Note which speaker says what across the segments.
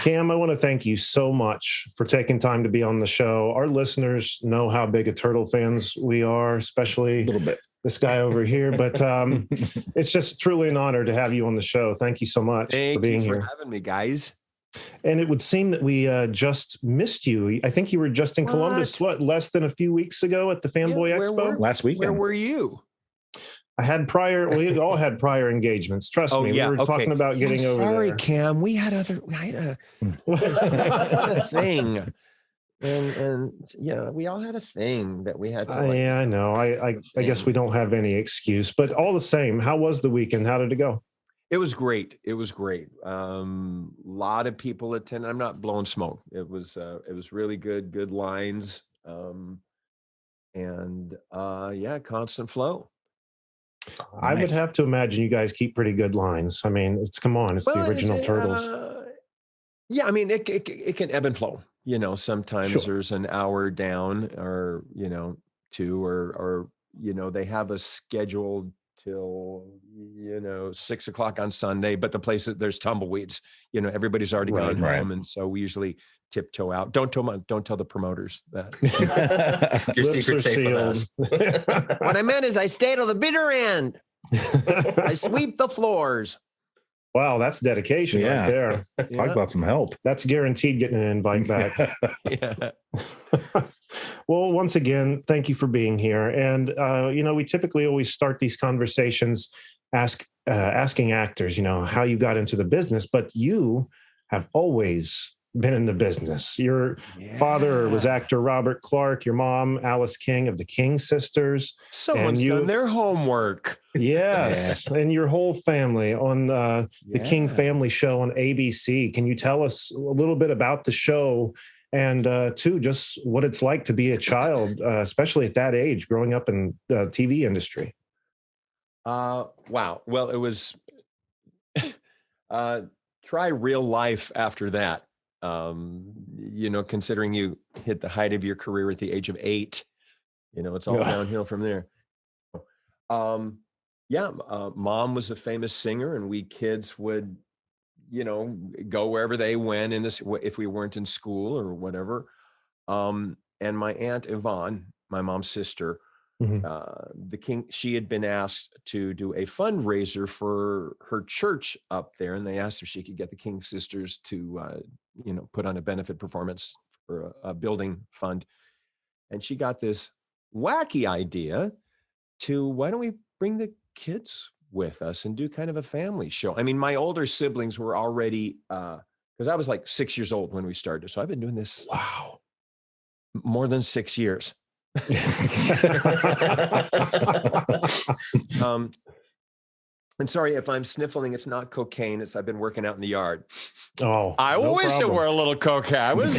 Speaker 1: Cam, I want to thank you so much for taking time to be on the show. Our listeners know how big a Turtle fans we are, especially
Speaker 2: A little bit.
Speaker 1: This guy over here. But it's just truly an honor to have you on the show. Thank you so much for being here.
Speaker 3: Thank you for having me, guys.
Speaker 1: And it would seem that we just missed you. I think you were just in Columbus, less than a few weeks ago at the Fanboy Expo?
Speaker 2: Last weekend.
Speaker 3: Where were you?
Speaker 1: We all had prior engagements. Trust me.
Speaker 3: Yeah.
Speaker 1: We were talking about getting over there.
Speaker 3: Sorry, Cam. We had a thing. And we all had a thing that we had to
Speaker 1: yeah, I know. I guess we don't have any excuse, but all the same, how was the weekend? How did it go?
Speaker 3: It was great. Lot of people attended. I'm not blowing smoke. It was really good lines. Constant flow.
Speaker 1: I would have to imagine you guys keep pretty good lines. I mean, it's the original Turtles.
Speaker 3: It can ebb and flow. Sometimes there's an hour down or, 2 or they have a schedule till, 6:00 on Sunday, but the place that there's tumbleweeds, everybody's already gone home. And so we usually tiptoe out. Don't tell the promoters that
Speaker 4: your secret's safe with us.
Speaker 3: What I meant is I stay till the bitter end. I sweep the floors.
Speaker 1: Wow, that's dedication right there.
Speaker 2: Talk about some help.
Speaker 1: That's guaranteed getting an invite back.
Speaker 3: Yeah.
Speaker 1: Well, once again, thank you for being here. And, we typically always start these conversations asking actors, how you got into the business, but you have always been in the business. Your father was actor Robert Clarke, your mom, Alice King of the King Sisters.
Speaker 3: Someone's done their homework.
Speaker 1: Yes. Yeah. And your whole family on the King Family Show on ABC. Can you tell us a little bit about the show and, too, just what it's like to be a child, especially at that age, growing up in the TV industry?
Speaker 3: Wow. Well, it was try real life after that. Considering you hit the height of your career at the age of 8, it's all downhill from there. Mom was a famous singer, and we kids would, go wherever they went if we weren't in school or whatever. And my Aunt Yvonne, my mom's sister, the King, she had been asked to do a fundraiser for her church up there, and they asked if she could get the King Sisters to, put on a benefit performance for a building fund. And she got this wacky idea to, why don't we bring the kids with us and do kind of a family show? I mean, my older siblings were already, because I was like 6 years old when we started. So I've been doing this more than 6 years. And sorry if I'm sniffling, it's not cocaine. I've been working out in the yard.
Speaker 1: Oh,
Speaker 3: I wish it were a little cocaine. I was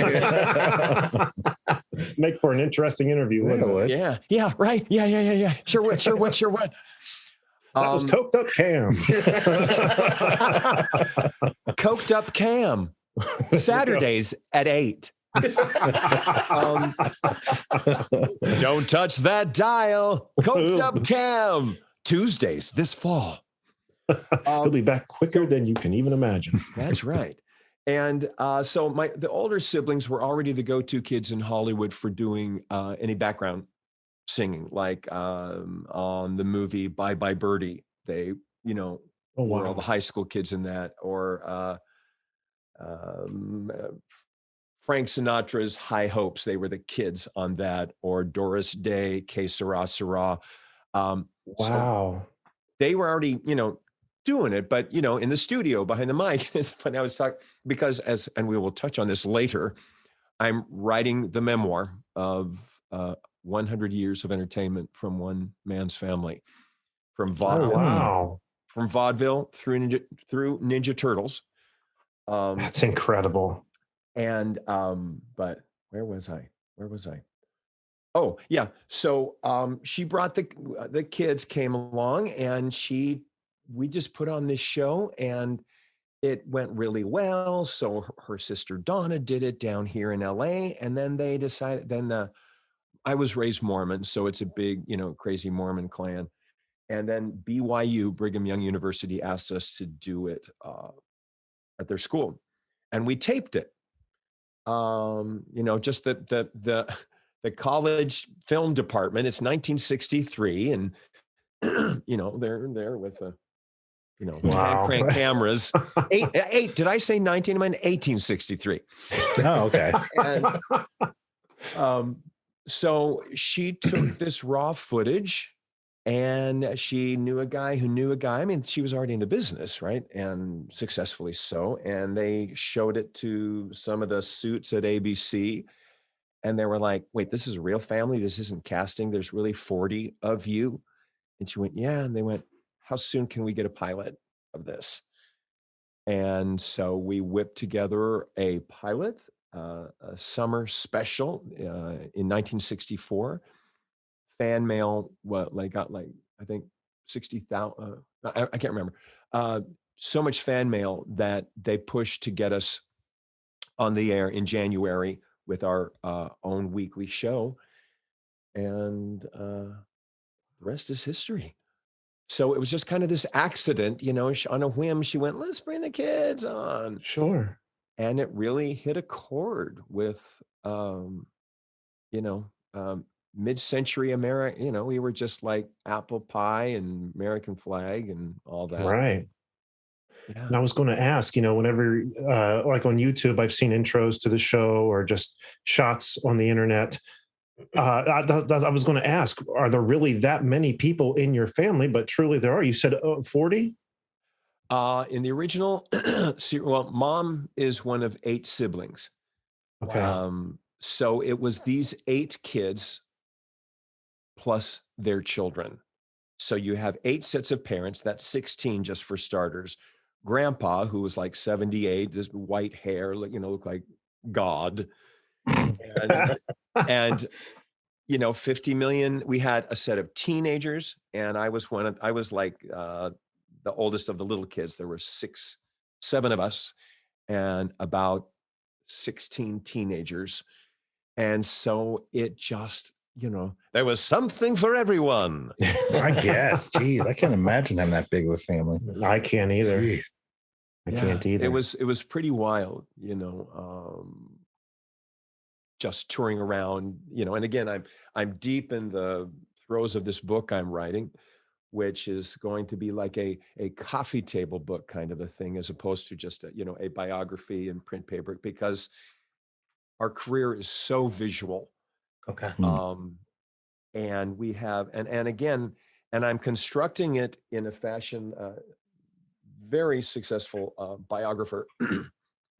Speaker 1: make for an interesting interview.
Speaker 3: Yeah, right. Yeah. Sure would. That
Speaker 1: was coked up Cam.
Speaker 3: Coked up Cam. Saturdays at 8. Don't touch that dial. Coked up Cam. Tuesdays this fall.
Speaker 1: He'll be back quicker than you can even imagine.
Speaker 3: That's right. And so the older siblings were already the go-to kids in Hollywood for doing any background singing, like on the movie Bye Bye Birdie. They, were all the high school kids in that, or Frank Sinatra's High Hopes. They were the kids on that, or Doris Day, Que Sera Sera.
Speaker 1: Wow.
Speaker 3: So they were already, doing it, but in the studio behind the mic is when I was talking, because and we will touch on this later, I'm writing the memoir of 100 years of entertainment from one man's family, from vaudeville, from vaudeville through Ninja Turtles.
Speaker 1: That's incredible.
Speaker 3: And but where was I? Oh yeah. So she brought the kids came along, and we just put on this show, and it went really well. So her sister Donna did it down here in LA. And then they decided, I was raised Mormon. So it's a big, crazy Mormon clan. And then BYU, Brigham Young University, asked us to do it at their school. and we taped it. Just the college film department. It's 1963, and they're there with a
Speaker 1: Wow.
Speaker 3: hand crank cameras. Eight. Did I say 19? I meant 1863.
Speaker 2: Oh, okay.
Speaker 3: And, so she took this raw footage, and she knew a guy who knew a guy. I mean, she was already in the business, right? And successfully so. And they showed it to some of the suits at ABC. And they were like, wait, this is a real family? This isn't casting. There's really 40 of you. And she went, yeah. And they went, how soon can we get a pilot of this? And so we whipped together a pilot, a summer special in 1964. Fan mail, I think 60,000, I can't remember. So much fan mail that they pushed to get us on the air in January with our own weekly show. And the rest is history. So it was just kind of this accident, on a whim, she went, let's bring the kids on.
Speaker 1: Sure.
Speaker 3: And it really hit a chord with, mid-century America. We were just like apple pie and American flag and all that.
Speaker 1: Right.
Speaker 3: Yeah.
Speaker 1: And I was going to ask, whenever, like on YouTube, I've seen intros to the show or just shots on the internet. I was going to ask, are there really that many people in your family? But truly there are. You said 40?
Speaker 3: In the original, Mom is one of 8 siblings.
Speaker 1: Okay.
Speaker 3: So it was these 8 kids plus their children. So you have 8 sets of parents. That's 16 just for starters. Grandpa, who was like 78, this white hair, looked like God. And 50 million. We had a set of teenagers, and I was like the oldest of the little kids. There were 7 of us, and about 16 teenagers. And so it just, there was something for everyone.
Speaker 2: I guess. Geez, I can't imagine having that big of a family.
Speaker 1: I can't either.
Speaker 2: Jeez.
Speaker 1: I can't either.
Speaker 3: It was pretty wild, just touring around, and again, I'm deep in the throes of this book I'm writing, which is going to be like a coffee table book kind of a thing, as opposed to just a biography in print paper, because our career is so visual.
Speaker 4: Okay.
Speaker 3: And we have, and again, and I'm constructing it in a fashion, very successful biographer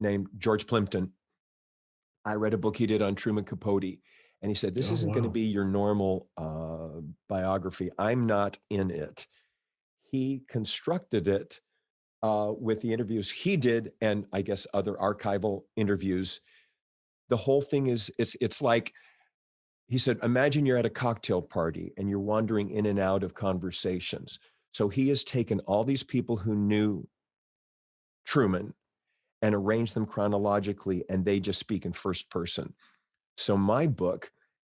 Speaker 3: named George Plimpton. I read a book he did on Truman Capote, and he said, this isn't going to be your normal biography. I'm not in it. He constructed it with the interviews he did, and I guess other archival interviews. The whole thing is, it's like, he said, imagine you're at a cocktail party and you're wandering in and out of conversations. So he has taken all these people who knew Truman and arranged them chronologically, and they just speak in first person. So my book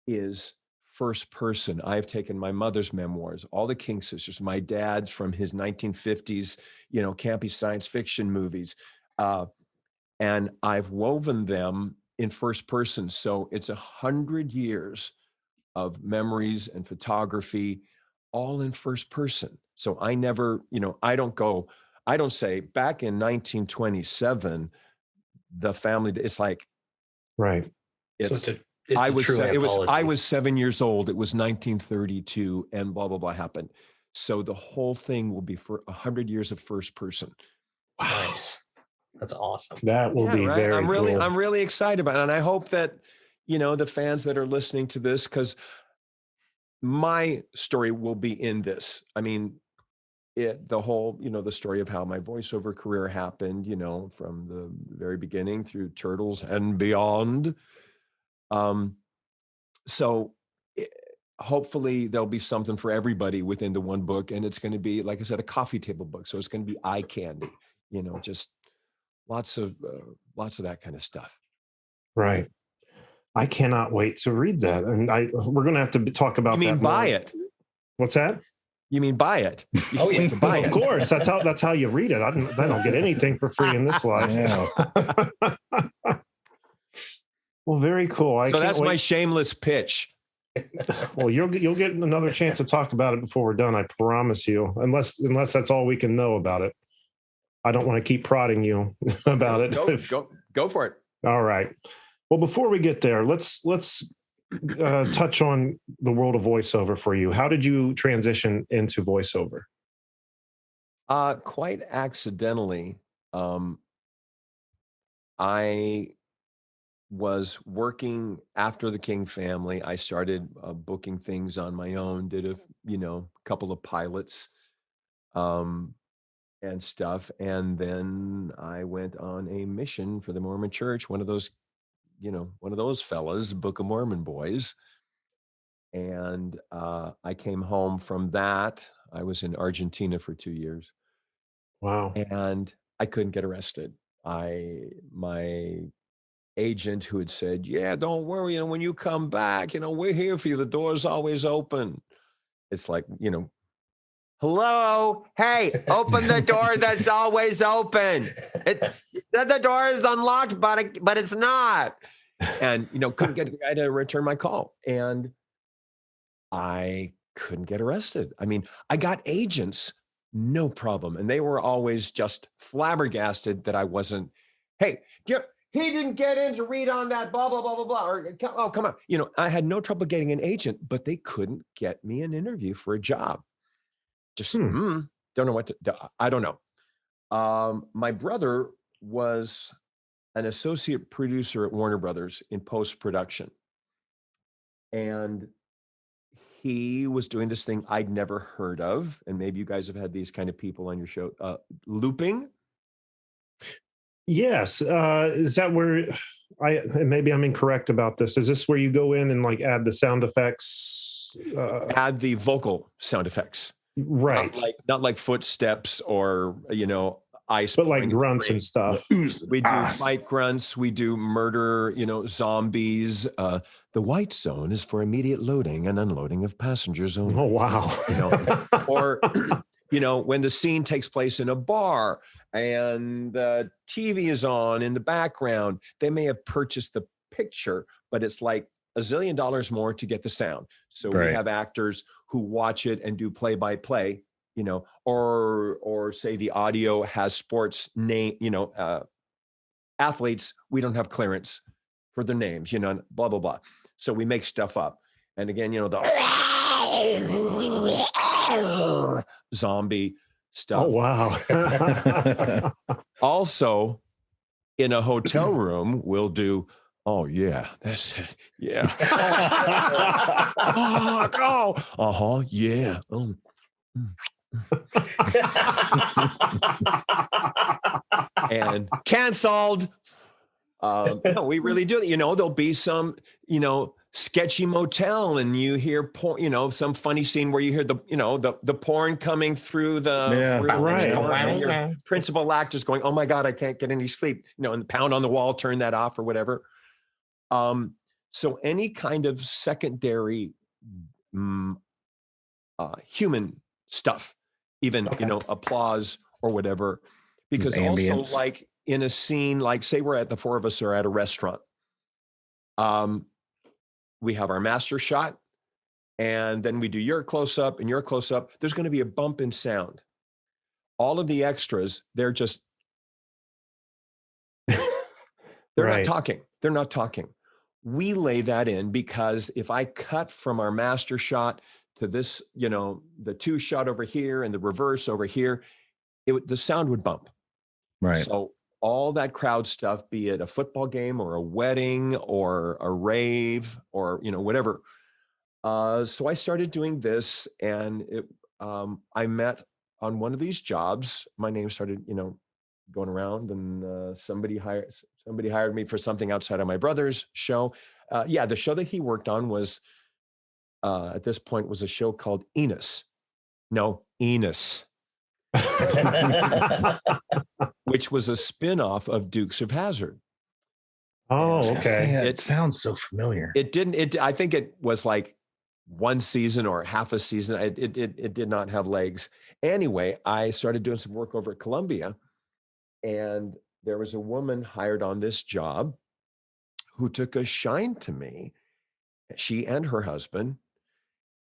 Speaker 3: is first person. I've taken my mother's memoirs, all the King sisters, my dad's from his 1950s, campy science fiction movies. And I've woven them in first person. So it's 100 years of memories and photography, all in first person. So I never, I don't say back in 1927, the family, it's like,
Speaker 1: right.
Speaker 3: I was 7 years old. It was 1932 and blah, blah, blah happened. So the whole thing will be for 100 years of first person.
Speaker 4: Wow. Nice. That's awesome.
Speaker 1: That will be
Speaker 3: right?
Speaker 1: very cool.
Speaker 3: I'm really excited about it. And I hope that, the fans that are listening to this, because my story will be in this. I mean, the whole, the story of how my voiceover career happened, from the very beginning through Turtles and beyond. So hopefully there'll be something for everybody within the one book. And it's going to be, like I said, a coffee table book. So it's going to be eye candy, just lots of that kind of stuff.
Speaker 1: Right. I cannot wait to read that. And we're going to have to talk about
Speaker 3: that. You mean buy it?
Speaker 1: What's that?
Speaker 3: You mean buy it?
Speaker 4: Oh, yeah.
Speaker 3: To buy
Speaker 1: Of
Speaker 3: it.
Speaker 1: course, that's how you read it. I don't get anything for free in this life.
Speaker 2: Yeah.
Speaker 1: Well, very cool. I
Speaker 3: So
Speaker 1: can't
Speaker 3: that's
Speaker 1: wait.
Speaker 3: my shameless pitch.
Speaker 1: Well, you'll get another chance to talk about it before we're done. I promise you. Unless that's all we can know about it. I don't want to keep prodding you about it.
Speaker 3: Go for it.
Speaker 1: All right. Well, before we get there, let's touch on the world of voiceover for you. How did you transition into voiceover?
Speaker 3: Quite accidentally. I was working after the King family. I started booking things on my own, did a couple of pilots and stuff. And then I went on a mission for the Mormon Church, one of those fellas, Book of Mormon boys. And I came home from that. I was in Argentina for 2 years.
Speaker 1: Wow.
Speaker 3: And I couldn't get arrested. My agent who had said, yeah, don't worry, when you come back, we're here for you. The door's always open. It's like, hello, hey, open the door that's always open. The door is unlocked, but it's not. And, couldn't get the guy to return my call. And I couldn't get arrested. I mean, I got agents, no problem. And they were always just flabbergasted that I wasn't, hey, he didn't get in to read on that, blah, blah, blah, blah, blah. Or, oh, come on. I had no trouble getting an agent, but they couldn't get me an interview for a job. Just don't know what to do. I don't know. My brother was an associate producer at Warner Brothers in post-production. And he was doing this thing I'd never heard of. And maybe you guys have had these kind of people on your show, looping.
Speaker 1: Yes. Is that where maybe I'm incorrect about this? Is this where you go in and like add the sound effects?
Speaker 3: Add the vocal sound effects.
Speaker 1: Right.
Speaker 3: Not like footsteps or, ice.
Speaker 1: But like grunts and stuff.
Speaker 3: We do fight grunts. We do murder, zombies. The white zone is for immediate loading and unloading of passengers only.
Speaker 1: Oh, wow.
Speaker 3: Or, when the scene takes place in a bar and the TV is on in the background, they may have purchased the picture, but it's like $1 zillion more to get the sound. So we have actors who watch it and do play-by-play, or say the audio has sports name, athletes, we don't have clearance for their names, blah, blah, blah. So we make stuff up. And again, the zombie stuff.
Speaker 1: Oh, wow.
Speaker 3: Also, in a hotel room, we'll do, oh, yeah, that's it. Yeah. Yeah. And canceled. No, we really do. There'll be some, sketchy motel and you hear porn, some funny scene where you hear the porn coming through the
Speaker 1: right.
Speaker 3: And your principal actor's going, oh my God, I can't get any sleep, and the pound on the wall, turn that off or whatever. So any kind of secondary human stuff, even, applause or whatever, because also like in a scene, like say we're the four of us are at a restaurant. We have our master shot and then we do your close up and your close up. There's going to be a bump in sound. All of the extras, they're just, they're not talking. They're not talking. We lay that in because if I cut from our master shot to this, the two shot over here and the reverse over here, the sound would bump.
Speaker 2: Right.
Speaker 3: So all that crowd stuff, be it a football game or a wedding or a rave or, whatever. So I started doing this and I met on one of these jobs, my name started, going around and somebody hired me for something outside of my brother's show. The show that he worked on was, at this point, was a show called Enos. Which was a spin-off of Dukes of Hazzard.
Speaker 1: Oh, okay.
Speaker 2: It sounds so familiar.
Speaker 3: It didn't. I think it was like one season or half a season. It did not have legs. Anyway, I started doing some work over at Columbia, and there was a woman hired on this job who took a shine to me, she and her husband.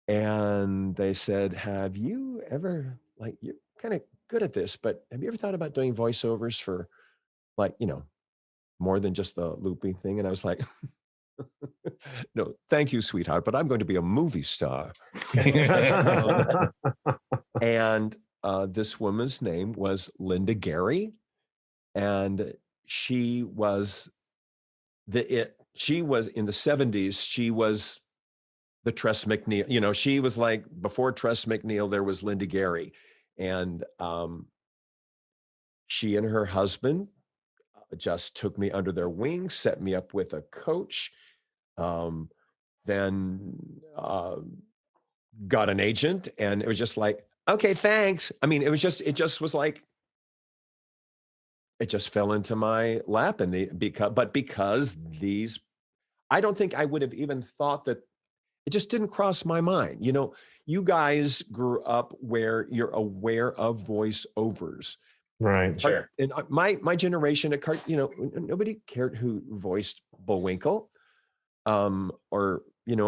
Speaker 3: And they said, have you ever, like, you're kind of good at this, but have you ever thought about doing voiceovers for, like, more than just the looping thing? And I was like, no, thank you, sweetheart, but I'm going to be a movie star. And this woman's name was Linda Gary. And she was she was in the 70s. She was the Tress MacNeille. She was like, before Tress MacNeille, there was Linda Gary. And she and her husband just took me under their wing, set me up with a coach, then got an agent, and it was just like, okay, thanks. I mean, it just was like, it just fell into my lap. And because these, I don't think I would have even thought that, it just didn't cross my mind. You guys grew up where you're aware of voiceovers.
Speaker 1: Right.
Speaker 4: Sure.
Speaker 3: And my generation, nobody cared who voiced Bullwinkle, or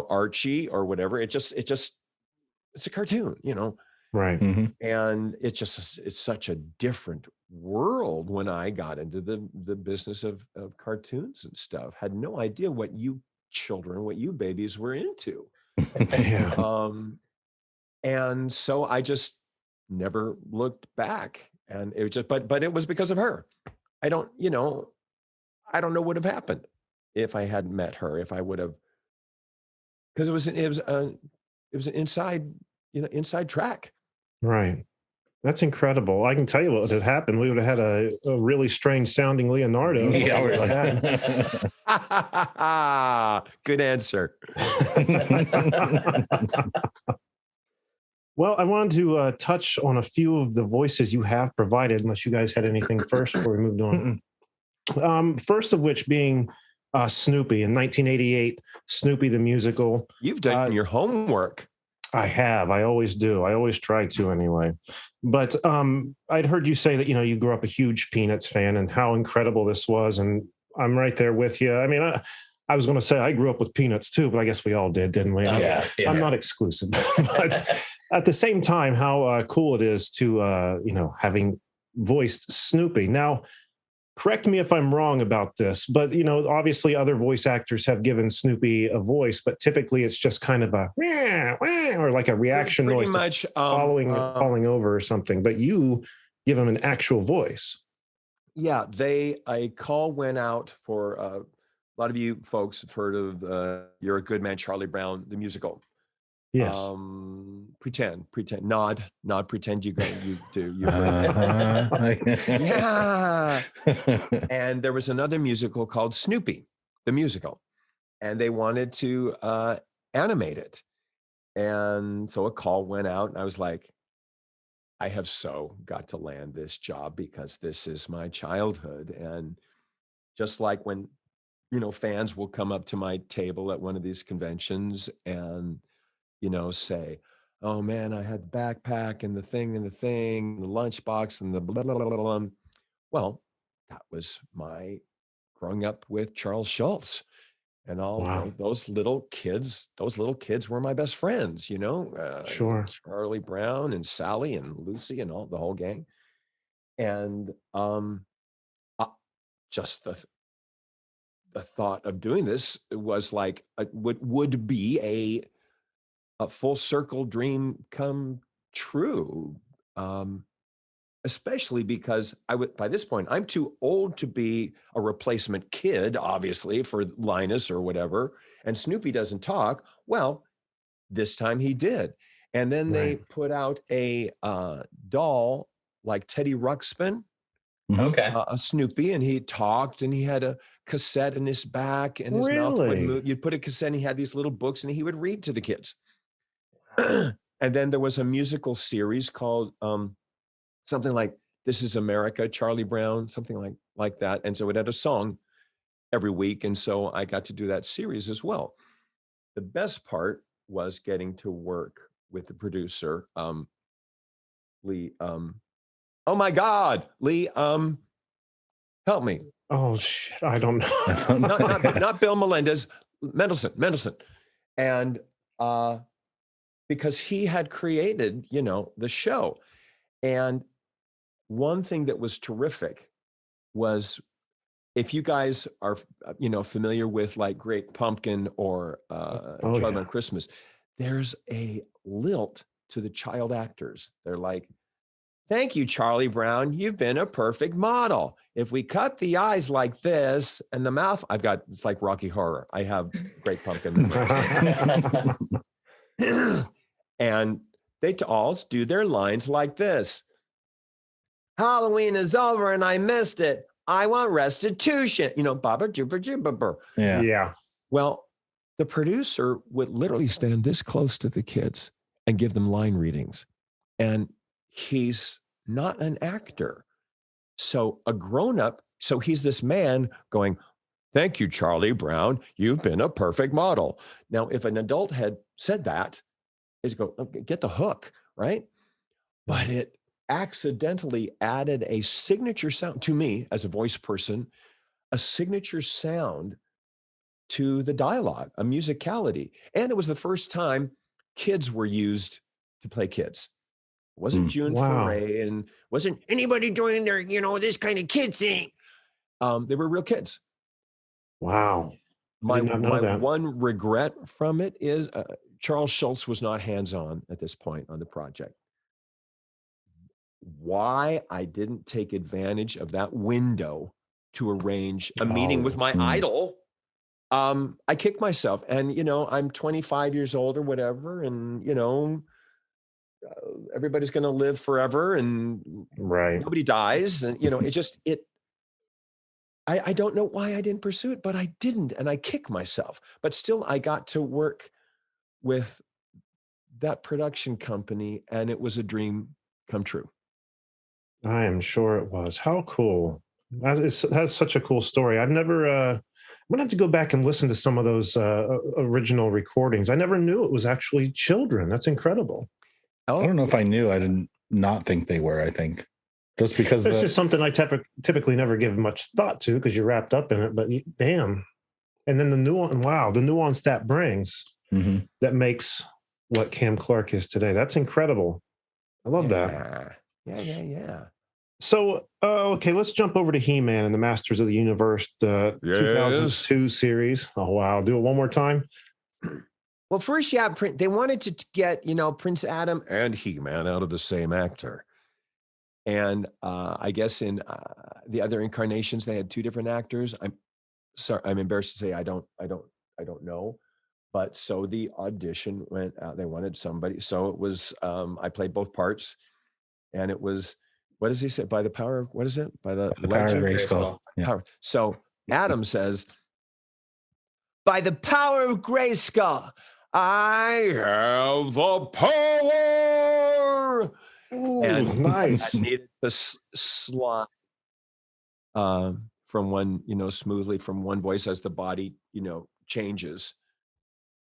Speaker 3: Archie or whatever. It's a cartoon,
Speaker 1: Right.
Speaker 2: Mm-hmm.
Speaker 3: and it's such a different world. When I got into the business of cartoons and stuff, had no idea what you babies were into.
Speaker 1: Yeah.
Speaker 3: And so I just never looked back, and it was just, but it was because of her. I don't know what would have happened if I hadn't met her, if I would have, because it was an inside track.
Speaker 1: Right. That's incredible. I can tell you what would have happened. We would have had a really strange sounding Leonardo.
Speaker 2: Yeah,
Speaker 3: Good answer.
Speaker 1: Well, I wanted to touch on a few of the voices you have provided, unless you guys had anything first before we moved on. First of which being Snoopy in 1988, Snoopy the Musical.
Speaker 3: You've done your homework.
Speaker 1: I have. I always do. I always try to anyway. But I'd heard you say that, you grew up a huge Peanuts fan and how incredible this was. And I'm right there with you. I mean, I was going to say I grew up with Peanuts too, but I guess we all did, didn't we?
Speaker 4: Yeah.
Speaker 1: I'm not exclusive. But at the same time, how cool it is to, having voiced Snoopy. Now, correct me if I'm wrong about this, but, obviously other voice actors have given Snoopy a voice, but typically it's just kind of a wah, wah, or like a reaction
Speaker 3: Pretty
Speaker 1: noise
Speaker 3: much,
Speaker 1: falling over or something, but you give him an actual voice.
Speaker 3: Yeah, a call went out for a lot of you folks have heard of You're a Good Man, Charlie Brown, the musical.
Speaker 1: Yes.
Speaker 3: Pretend, nod, pretend you do. You've heard it. Yeah. And there was another musical called Snoopy, the musical, and they wanted to animate it. And so a call went out, and I was like, I have so got to land this job because this is my childhood. And just like when, fans will come up to my table at one of these conventions and, say, oh man, I had the backpack and the thing, the lunchbox and the blah, blah, blah, blah. Well, that was my growing up with Charles Schultz. And all
Speaker 1: Wow.
Speaker 3: those little kids were my best friends,
Speaker 1: Sure.
Speaker 3: Charlie Brown and Sally and Lucy and the whole gang. And just the thought of doing this was like would be a full circle dream come true. Especially because by this point, I'm too old to be a replacement kid, obviously, for Linus or whatever. And Snoopy doesn't talk. Well, this time he did. And then they put out a doll like Teddy Ruxpin,
Speaker 4: Okay.
Speaker 3: a Snoopy, and he talked, and he had a cassette in his back, and his mouth would move. You'd put a cassette, and he had these little books, and he would read to the kids. And then there was a musical series called something like This Is America, Charlie Brown, something like that. And so it had a song every week. And so I got to do that series as well. The best part was getting to work with the producer, Lee. Oh my God, Lee. Help me.
Speaker 1: Oh shit, I don't know.
Speaker 3: not Bill Melendez, Mendelsohn, and because he had created, the show, and one thing that was terrific was, if you guys are, familiar with like Great Pumpkin or Child on Christmas, there's a lilt to the child actors. They're like, "Thank you, Charlie Brown. You've been a perfect model. If we cut the eyes like this and the mouth," it's like Rocky Horror. I have Great Pumpkin. And they all do their lines like this. "Halloween is over and I missed it. I want restitution." Baba jubber jubber.
Speaker 1: Yeah.
Speaker 3: Well, the producer would literally stand this close to the kids and give them line readings. And he's not an actor. So a grown-up, so he's this man going, "Thank you, Charlie Brown. You've been a perfect model." Now, if an adult had said that, it's go, okay, get the hook, right? But it accidentally added a signature sound to me as a voice person, a signature sound to the dialogue, a musicality. And it was the first time kids were used to play kids. It wasn't June Foray and wasn't anybody doing their, this kind of kid thing. They were real kids.
Speaker 1: Wow.
Speaker 3: My one regret from it is Charles Schultz was not hands-on at this point on the project. Why I didn't take advantage of that window to arrange a meeting with my idol, I kicked myself. And, I'm 25 years old or whatever. And, everybody's going to live forever and nobody dies. And, I don't know why I didn't pursue it, but I didn't. And I kick myself. But still, I got to work with that production company, and it was a dream come true.
Speaker 1: I am sure it was. How cool. That's such a cool story. I've never, I'm going to have to go back and listen to some of those original recordings. I never knew it was actually children. That's incredible.
Speaker 2: I don't know if I knew. I didn't not think they were, I think. Just because
Speaker 1: it's just something I typically never give much thought to because you're wrapped up in it, but damn. And then the nuance that brings that makes what Cam Clarke is today. That's incredible. I love that.
Speaker 3: Yeah.
Speaker 1: So, okay, let's jump over to He-Man and the Masters of the Universe, the 2002 series. Oh, wow. Do it one more time.
Speaker 3: Well, first, they wanted to get, Prince Adam and He-Man out of the same actor. And I guess in the other incarnations, they had two different actors. I'm sorry, I'm embarrassed to say I don't know. But so the audition went out. They wanted somebody. So it was, I played both parts. And it was, what does he say? By the power of, what is it? By the
Speaker 2: power of Grayskull.
Speaker 3: Yeah. So Adam says, "By the power of Grayskull, I have the power."
Speaker 1: Ooh,
Speaker 3: and
Speaker 1: nice.
Speaker 3: I needed to slide from one, smoothly from one voice as the body, changes.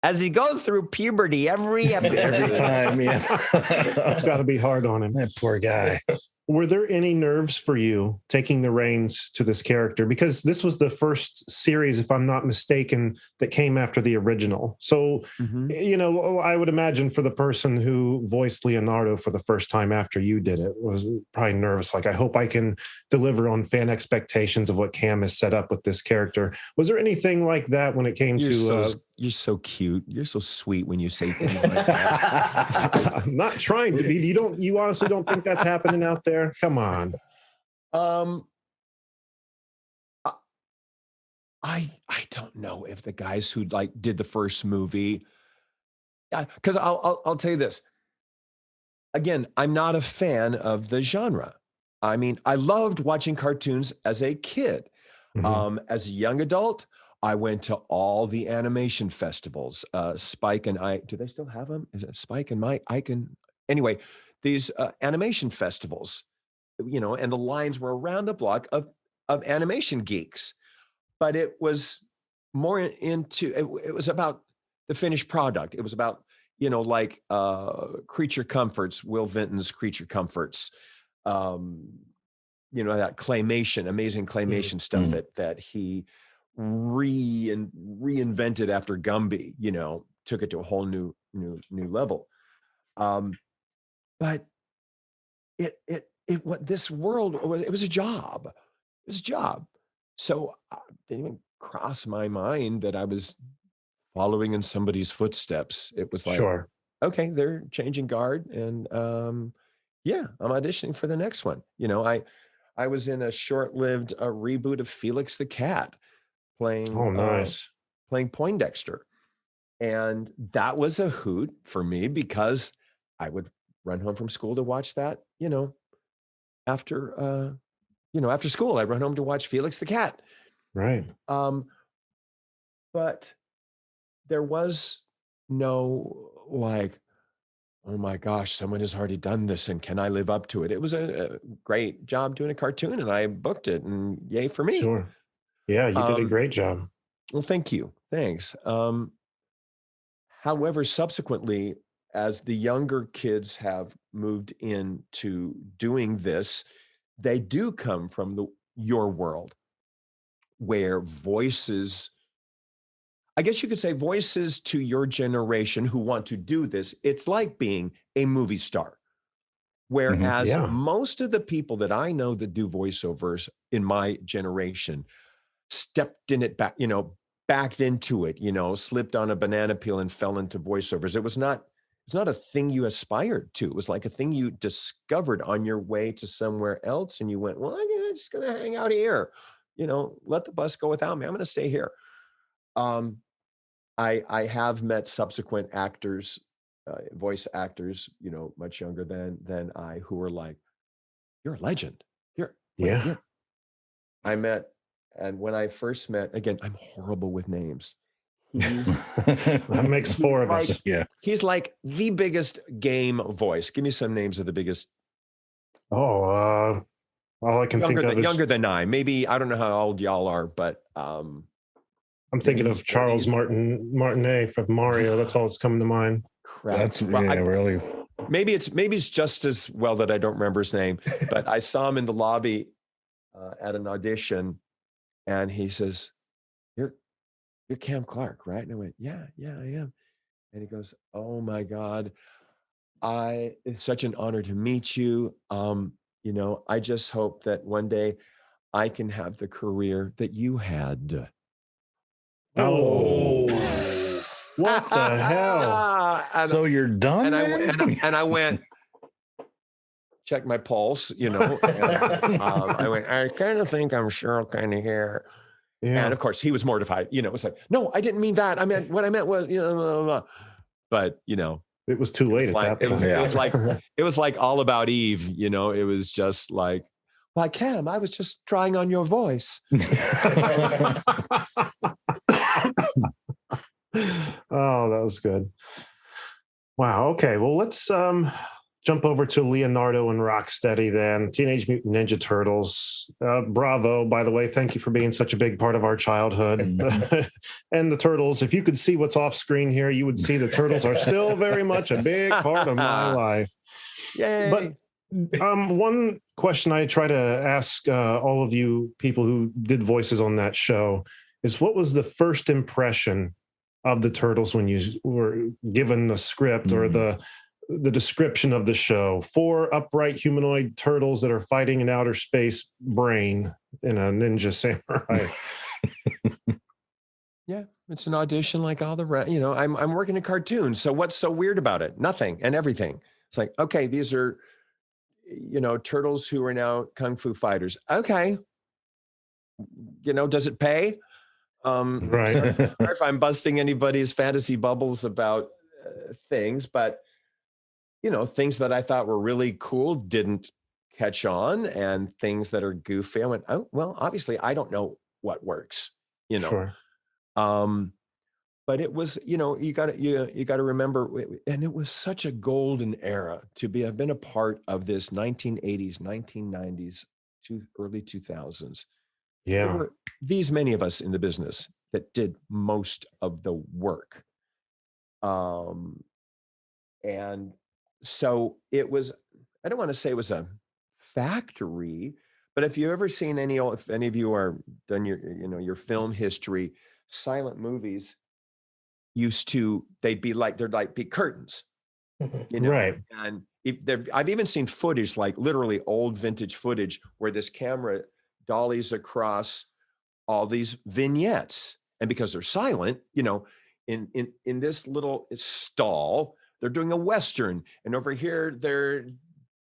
Speaker 3: As he goes through puberty every
Speaker 2: time, yeah.
Speaker 1: It's got to be hard on him.
Speaker 2: That poor guy.
Speaker 1: Were there any nerves for you taking the reins to this character? Because this was the first series, if I'm not mistaken, that came after the original. So, I would imagine for the person who voiced Leonardo for the first time after you did it was probably nervous. Like, I hope I can deliver on fan expectations of what Cam has set up with this character. Was there anything like that when it came to...
Speaker 3: You're so cute. You're so sweet when you say things like that.
Speaker 1: I'm not trying to be. You honestly don't think that's happening out there? Come on.
Speaker 3: I don't know if the guys who did the first movie, because I'll tell you this. Again, I'm not a fan of the genre. I mean, I loved watching cartoons as a kid. As a young adult, I went to all the animation festivals. Spike and I, do they still have them? Is it Spike and Mike? Anyway, these animation festivals, and the lines were around the block of animation geeks. But it was more it was about the finished product. It was about, like Creature Comforts, Will Vinton's Creature Comforts, that claymation, amazing claymation stuff that he reinvented after Gumby, took it to a whole new level. But what this world was, it was a job. It was a job. So it didn't even cross my mind that I was following in somebody's footsteps. It was like,
Speaker 1: Sure.
Speaker 3: Okay, they're changing guard, and I'm auditioning for the next one. I was in a short-lived reboot of Felix the Cat, playing
Speaker 1: Oh, nice.
Speaker 3: playing Poindexter, and that was a hoot for me because I would run home from school to watch that. After school, I'd run home to watch Felix the Cat.
Speaker 1: Right.
Speaker 3: But there was no like, oh my gosh, someone has already done this, and can I live up to it? It was a great job doing a cartoon, and I booked it, and yay for me.
Speaker 1: Sure. Yeah, you did a great job.
Speaker 3: Well, thank you. Thanks. However, subsequently, as the younger kids have moved into doing this, they do come from your world, where voices, I guess you could say voices to your generation who want to do this, it's like being a movie star. Whereas most of the people that I know that do voiceovers in my generation stepped in it back, backed into it, slipped on a banana peel and fell into voiceovers. It's not a thing you aspired to. It was like a thing you discovered on your way to somewhere else. And you went, well, I'm just going to hang out here. Let the bus go without me. I'm going to stay here. I have met subsequent actors, voice actors, much younger than I, who were like, you're a legend. I met, and when I first met, again, I'm horrible with names.
Speaker 1: That makes four of us.
Speaker 2: Yeah.
Speaker 3: He's like the biggest game voice. Give me some names of the biggest.
Speaker 1: All I can think of is
Speaker 3: younger than I. Maybe, I don't know how old y'all are, but
Speaker 1: I'm thinking of Charles Martinet from Mario. That's all that's coming to mind.
Speaker 3: Crap.
Speaker 2: That's really.
Speaker 3: Maybe it's just as well that I don't remember his name, but I saw him in the lobby at an audition, and he says, "You're Cam Clarke, right?" And I went, "Yeah, I am." And he goes, "Oh my God, it's such an honor to meet you. I just hope that one day I can have the career that you had."
Speaker 1: Oh, what the hell?
Speaker 2: So you're done?
Speaker 3: And I went, check my pulse, and, I went, I kind of think I'm sure kind of here. Yeah. And of course he was mortified, it was like, no, I didn't mean that. I meant, what I meant was, blah, blah, blah. But,
Speaker 1: it was too late at that point.
Speaker 3: It was like All About Eve, it was just like, well, Cam, I was just trying on your voice.
Speaker 1: Oh, that was good. Wow. Okay. Well, let's jump over to Leonardo and Rocksteady then. Teenage Mutant Ninja Turtles. Bravo, by the way. Thank you for being such a big part of our childhood. And the Turtles. If you could see what's off screen here, you would see the Turtles are still very much a big part of my life.
Speaker 3: Yay.
Speaker 1: But one question I try to ask all of you people who did voices on that show is, what was the first impression of the Turtles when you were given the script or the description of the show? 4 upright humanoid turtles that are fighting an outer space brain in a ninja samurai.
Speaker 3: Yeah, it's an audition like all the rest. I'm working a cartoon, so what's so weird about it? Nothing and everything. It's like, okay, these are turtles who are now kung fu fighters. Okay, does it pay?
Speaker 1: Right.
Speaker 3: Sorry if I'm busting anybody's fantasy bubbles about things, but things that I thought were really cool didn't catch on, and things that are goofy, I went, oh well, obviously I don't know what works.
Speaker 1: Sure.
Speaker 3: But it was, you got to remember, and it was such a golden era to have been a part of this 1980s, 1990s, to early 2000s.
Speaker 1: Yeah.
Speaker 3: There were these many of us in the business that did most of the work. And so it was, I don't want to say it was a factory, but if you've ever seen if any of you are done your film history, silent movies they'd be curtains,
Speaker 1: Right.
Speaker 3: and I've even seen footage, like literally old vintage footage, where this camera dollies across all these vignettes. And because they're silent, in this little stall, they're doing a Western. And over here, they're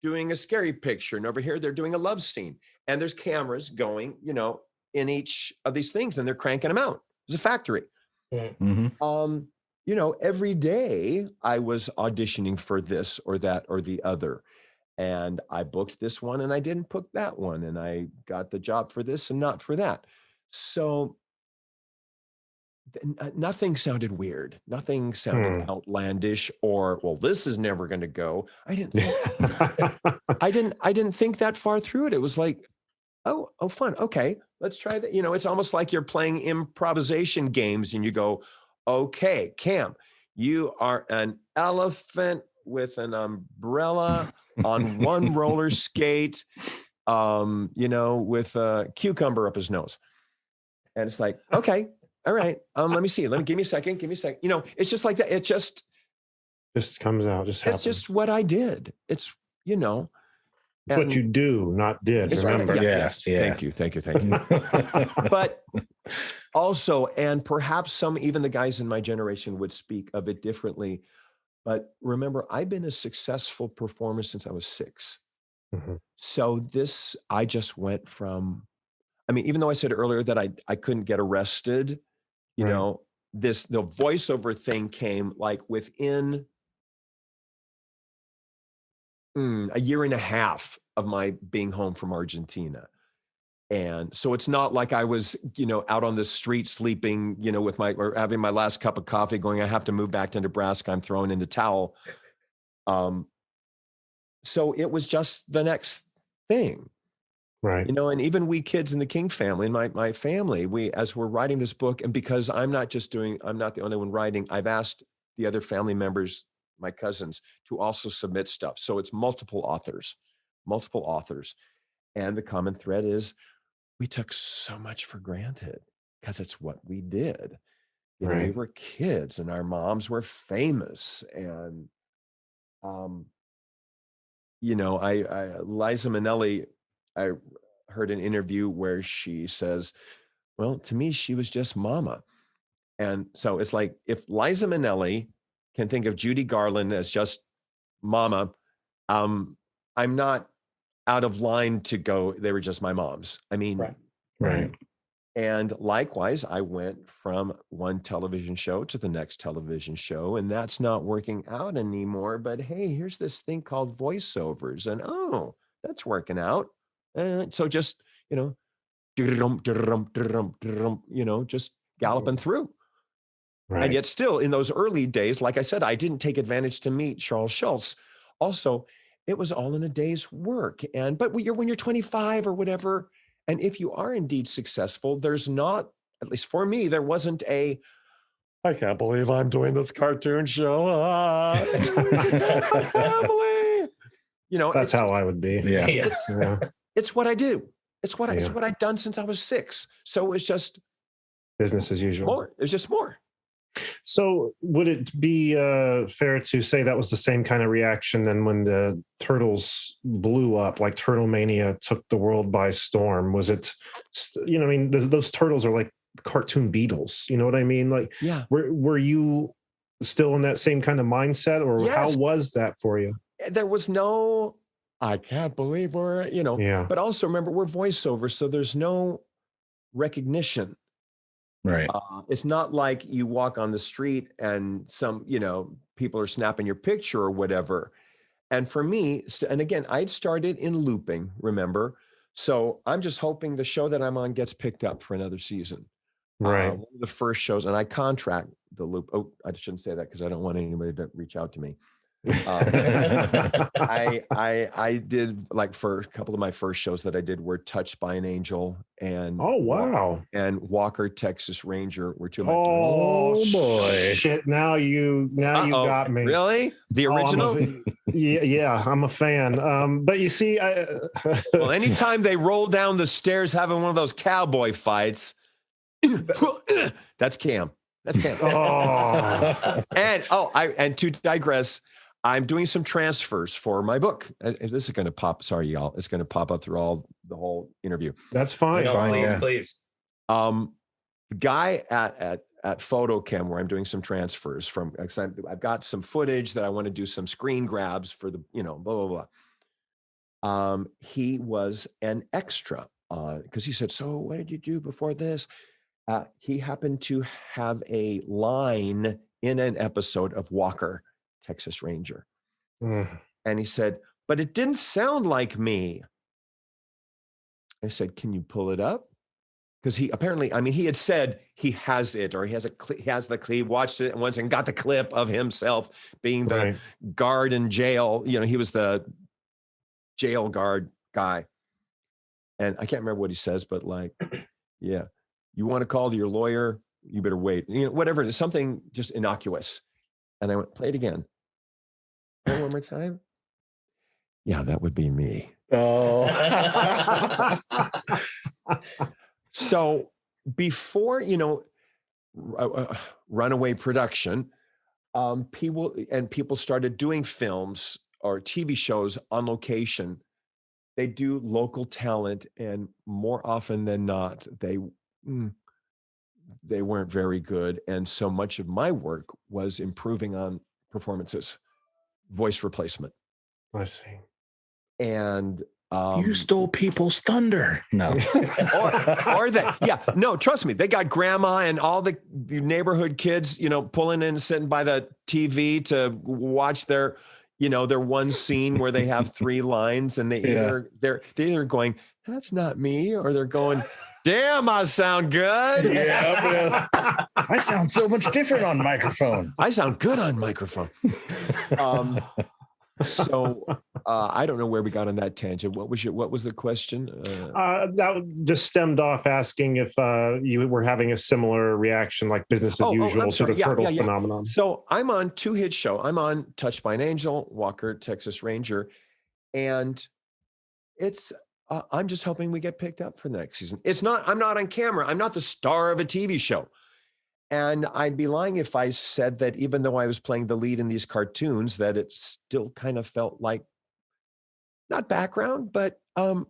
Speaker 3: doing a scary picture. And over here, they're doing a love scene. And there's cameras going, in each of these things, and they're cranking them out. It's a factory.
Speaker 2: Mm-hmm.
Speaker 3: Every day I was auditioning for this or that or the other. And I booked this one and I didn't book that one. And I got the job for this and not for that. So nothing sounded weird. Nothing sounded outlandish or, well, this is never going to go. I didn't think that far through it. It was like, oh, fun. Okay, let's try that. It's almost like you're playing improvisation games and you go, okay, Cam, you are an elephant with an umbrella on one roller skate, with a cucumber up his nose. And it's like, okay, all right. Let me see. Give me a second. It's just like that. It just
Speaker 1: comes out. Just happens.
Speaker 3: It's just what I did. It's,
Speaker 1: It's what you do, not did. Remember?
Speaker 3: Right.
Speaker 2: Yes. Yeah.
Speaker 3: Thank you. But also, and perhaps even the guys in my generation would speak of it differently. But remember, I've been a successful performer since I was 6.
Speaker 1: Mm-hmm.
Speaker 3: So I just went from, even though I said earlier that I couldn't get arrested, the voiceover thing came like within a year and a half of my being home from Argentina. And so it's not like I was, out on the street sleeping, or having my last cup of coffee going, I have to move back to Nebraska. I'm throwing in the towel. So it was just the next thing.
Speaker 1: Right.
Speaker 3: And even we kids in the King family, in my family, as we're writing this book, and because I'm not the only one writing, I've asked the other family members, my cousins, to also submit stuff. So it's multiple authors. And the common thread is we took so much for granted because it's what we did. We were kids and our moms were famous. And, Liza Minnelli, I heard an interview where she says, well, to me, she was just mama. And so it's like, if Liza Minnelli can think of Judy Garland as just mama, I'm not out of line to go, they were just my moms.
Speaker 2: Right.
Speaker 3: And likewise, I went from one television show to the next television show, and that's not working out anymore. But hey, here's this thing called voiceovers, and that's working out. And so just, just galloping through.
Speaker 1: Right.
Speaker 3: And yet still in those early days, like I said, I didn't take advantage to meet Charles Schultz. Also, it was all in a day's work. But when you're 25 or whatever, and if you are indeed successful, there's not, at least for me, there wasn't I can't believe I'm doing this cartoon show.
Speaker 1: That's how I would be.
Speaker 2: Yeah.
Speaker 3: It's what I do. It's what I've done since I was 6. So it's just
Speaker 1: business as usual.
Speaker 3: More. It's just more.
Speaker 1: So would it be fair to say that was the same kind of reaction then when the Turtles blew up, like Turtle Mania took the world by storm? Was it, those Turtles are like cartoon Beatles, you know what I mean? Like,
Speaker 3: yeah.
Speaker 1: Were you still in that same kind of mindset, or
Speaker 3: yes.
Speaker 1: How was that for you?
Speaker 3: There was no, I can't believe we're, but also remember we're voiceovers, so there's no recognition.
Speaker 2: Right.
Speaker 3: It's not like you walk on the street and some, people are snapping your picture or whatever. And for me, and again, I'd started in looping, remember? So I'm just hoping the show that I'm on gets picked up for another season.
Speaker 1: Right.
Speaker 3: One of the first shows, and I contract the loop. Oh, I shouldn't say that because I don't want anybody to reach out to me. I did, like, for a couple of my first shows that I did were Touched by an Angel and
Speaker 1: Oh, wow.
Speaker 3: and Walker, Texas Ranger were two of my
Speaker 1: Oh,
Speaker 2: boy.
Speaker 1: shit. Now you got me.
Speaker 3: Really? The original?
Speaker 1: Yeah, I'm a fan. But you see,
Speaker 3: Well, anytime they roll down the stairs having one of those cowboy fights, that's Cam. That's Cam.
Speaker 1: oh,
Speaker 3: And to digress, I'm doing some transfers for my book. This is going to pop. Sorry, y'all. It's going to pop up through the whole interview.
Speaker 1: that's fine.
Speaker 4: Please.
Speaker 3: The guy at PhotoChem, where I'm doing some transfers from, I've got some footage that I want to do some screen grabs for the, blah, blah, blah. He was an extra because he said, so what did you do before this? He happened to have a line in an episode of Walker, Texas Ranger. And he said, but it didn't sound like me. I said, can you pull it up? Because he apparently, he had said he has it, or he has the clip, he watched it once and got the clip of himself being the guard in jail. He was the jail guard guy. And I can't remember what he says, but like, yeah, you want to call to your lawyer, you better wait. Whatever it is, something just innocuous. And I went, play it again. One more time. Yeah, that would be me.
Speaker 2: Oh.
Speaker 3: So before, runaway production, people started doing films or TV shows on location. They do local talent, and more often than not, they weren't very good. And so much of my work was improving on performances, voice replacement.
Speaker 1: I see.
Speaker 3: And
Speaker 2: you stole people's thunder. No.
Speaker 3: or that. Yeah. No, trust me. They got grandma and all the neighborhood kids, pulling in, sitting by the TV to watch their one scene where they have 3 lines, and they're either going, that's not me, or they're going, damn, I sound good.
Speaker 2: Yeah. I sound so much different on microphone.
Speaker 3: I sound good on microphone. So I don't know where we got on that tangent. What was the question?
Speaker 1: That just stemmed off asking if you were having a similar reaction, like business as usual to the turtle phenomenon.
Speaker 3: So I'm on 2 hit show. I'm on Touched by an Angel, Walker, Texas Ranger, and it's I'm just hoping we get picked up for the next season. I'm not on camera. I'm not the star of a TV show. And I'd be lying if I said that even though I was playing the lead in these cartoons, that it still kind of felt like not background, but I'm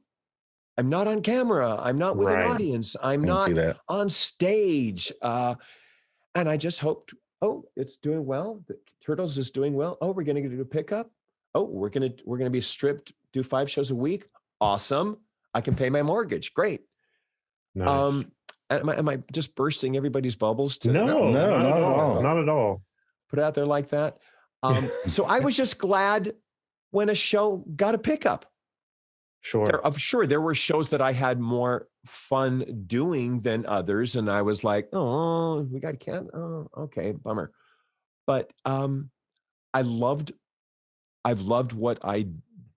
Speaker 3: not on camera. I'm not with an audience. I'm not on stage. And I just hoped, it's doing well. The Turtles is doing well. We're going to do a pickup. We're going to be stripped, do 5 shows a week. Awesome. I can pay my mortgage. Great.
Speaker 1: Nice.
Speaker 3: Am I just bursting everybody's bubbles?
Speaker 1: No, not at all.
Speaker 3: Put it out there like that. So I was just glad when a show got a pickup.
Speaker 1: Sure.
Speaker 3: There were shows that I had more fun doing than others, and I was like, we got can't. Oh, okay, bummer. But I've loved what I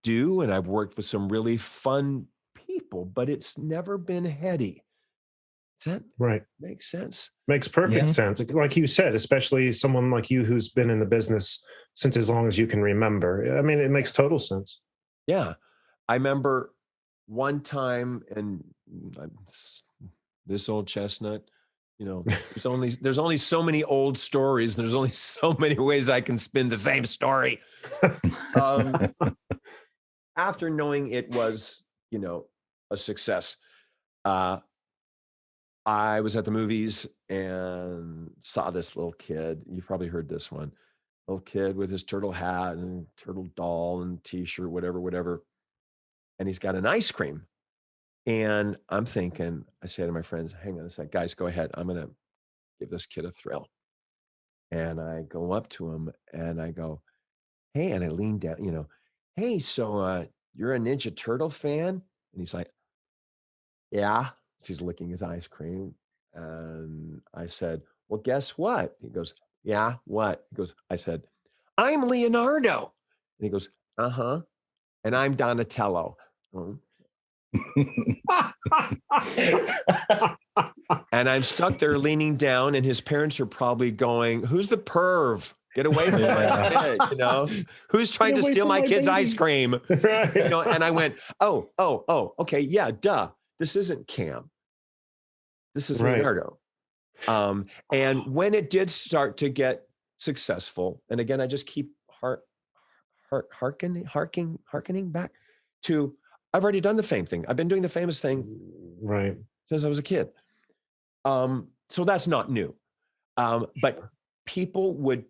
Speaker 3: do, and I've worked with some really fun people, but it's never been heady. Does that make sense?
Speaker 1: Makes perfect sense. Like you said, especially someone like you who's been in the business since as long as you can remember. It makes total sense.
Speaker 3: Yeah. I remember one time, and this old chestnut, there's only so many old stories, and there's only so many ways I can spin the same story. After knowing it was, a success, I was at the movies and saw this little kid. You've probably heard this one. Little kid with his turtle hat and turtle doll and t-shirt, whatever. And he's got an ice cream. And I'm thinking, I say to my friends, hang on a sec, guys, go ahead. I'm going to give this kid a thrill. And I go up to him and I go, hey, and I lean down, hey, so you're a Ninja Turtle fan? And he's like, yeah. So he's licking his ice cream. And I said, well, guess what? He goes, yeah, what? He goes, I said, I'm Leonardo. And he goes, uh-huh. And I'm Donatello. Oh. And I'm stuck there leaning down, and his parents are probably going, who's the perv? Get away from my kid, you know? Who's trying to steal my kid's ice cream?
Speaker 1: Right.
Speaker 3: You know, and I went, oh, okay, yeah, duh. This isn't Cam. This is Leonardo. And when it did start to get successful, and again, I just keep harkening back to, I've already done the fame thing. I've been doing the famous thing since I was a kid. So that's not new. But people would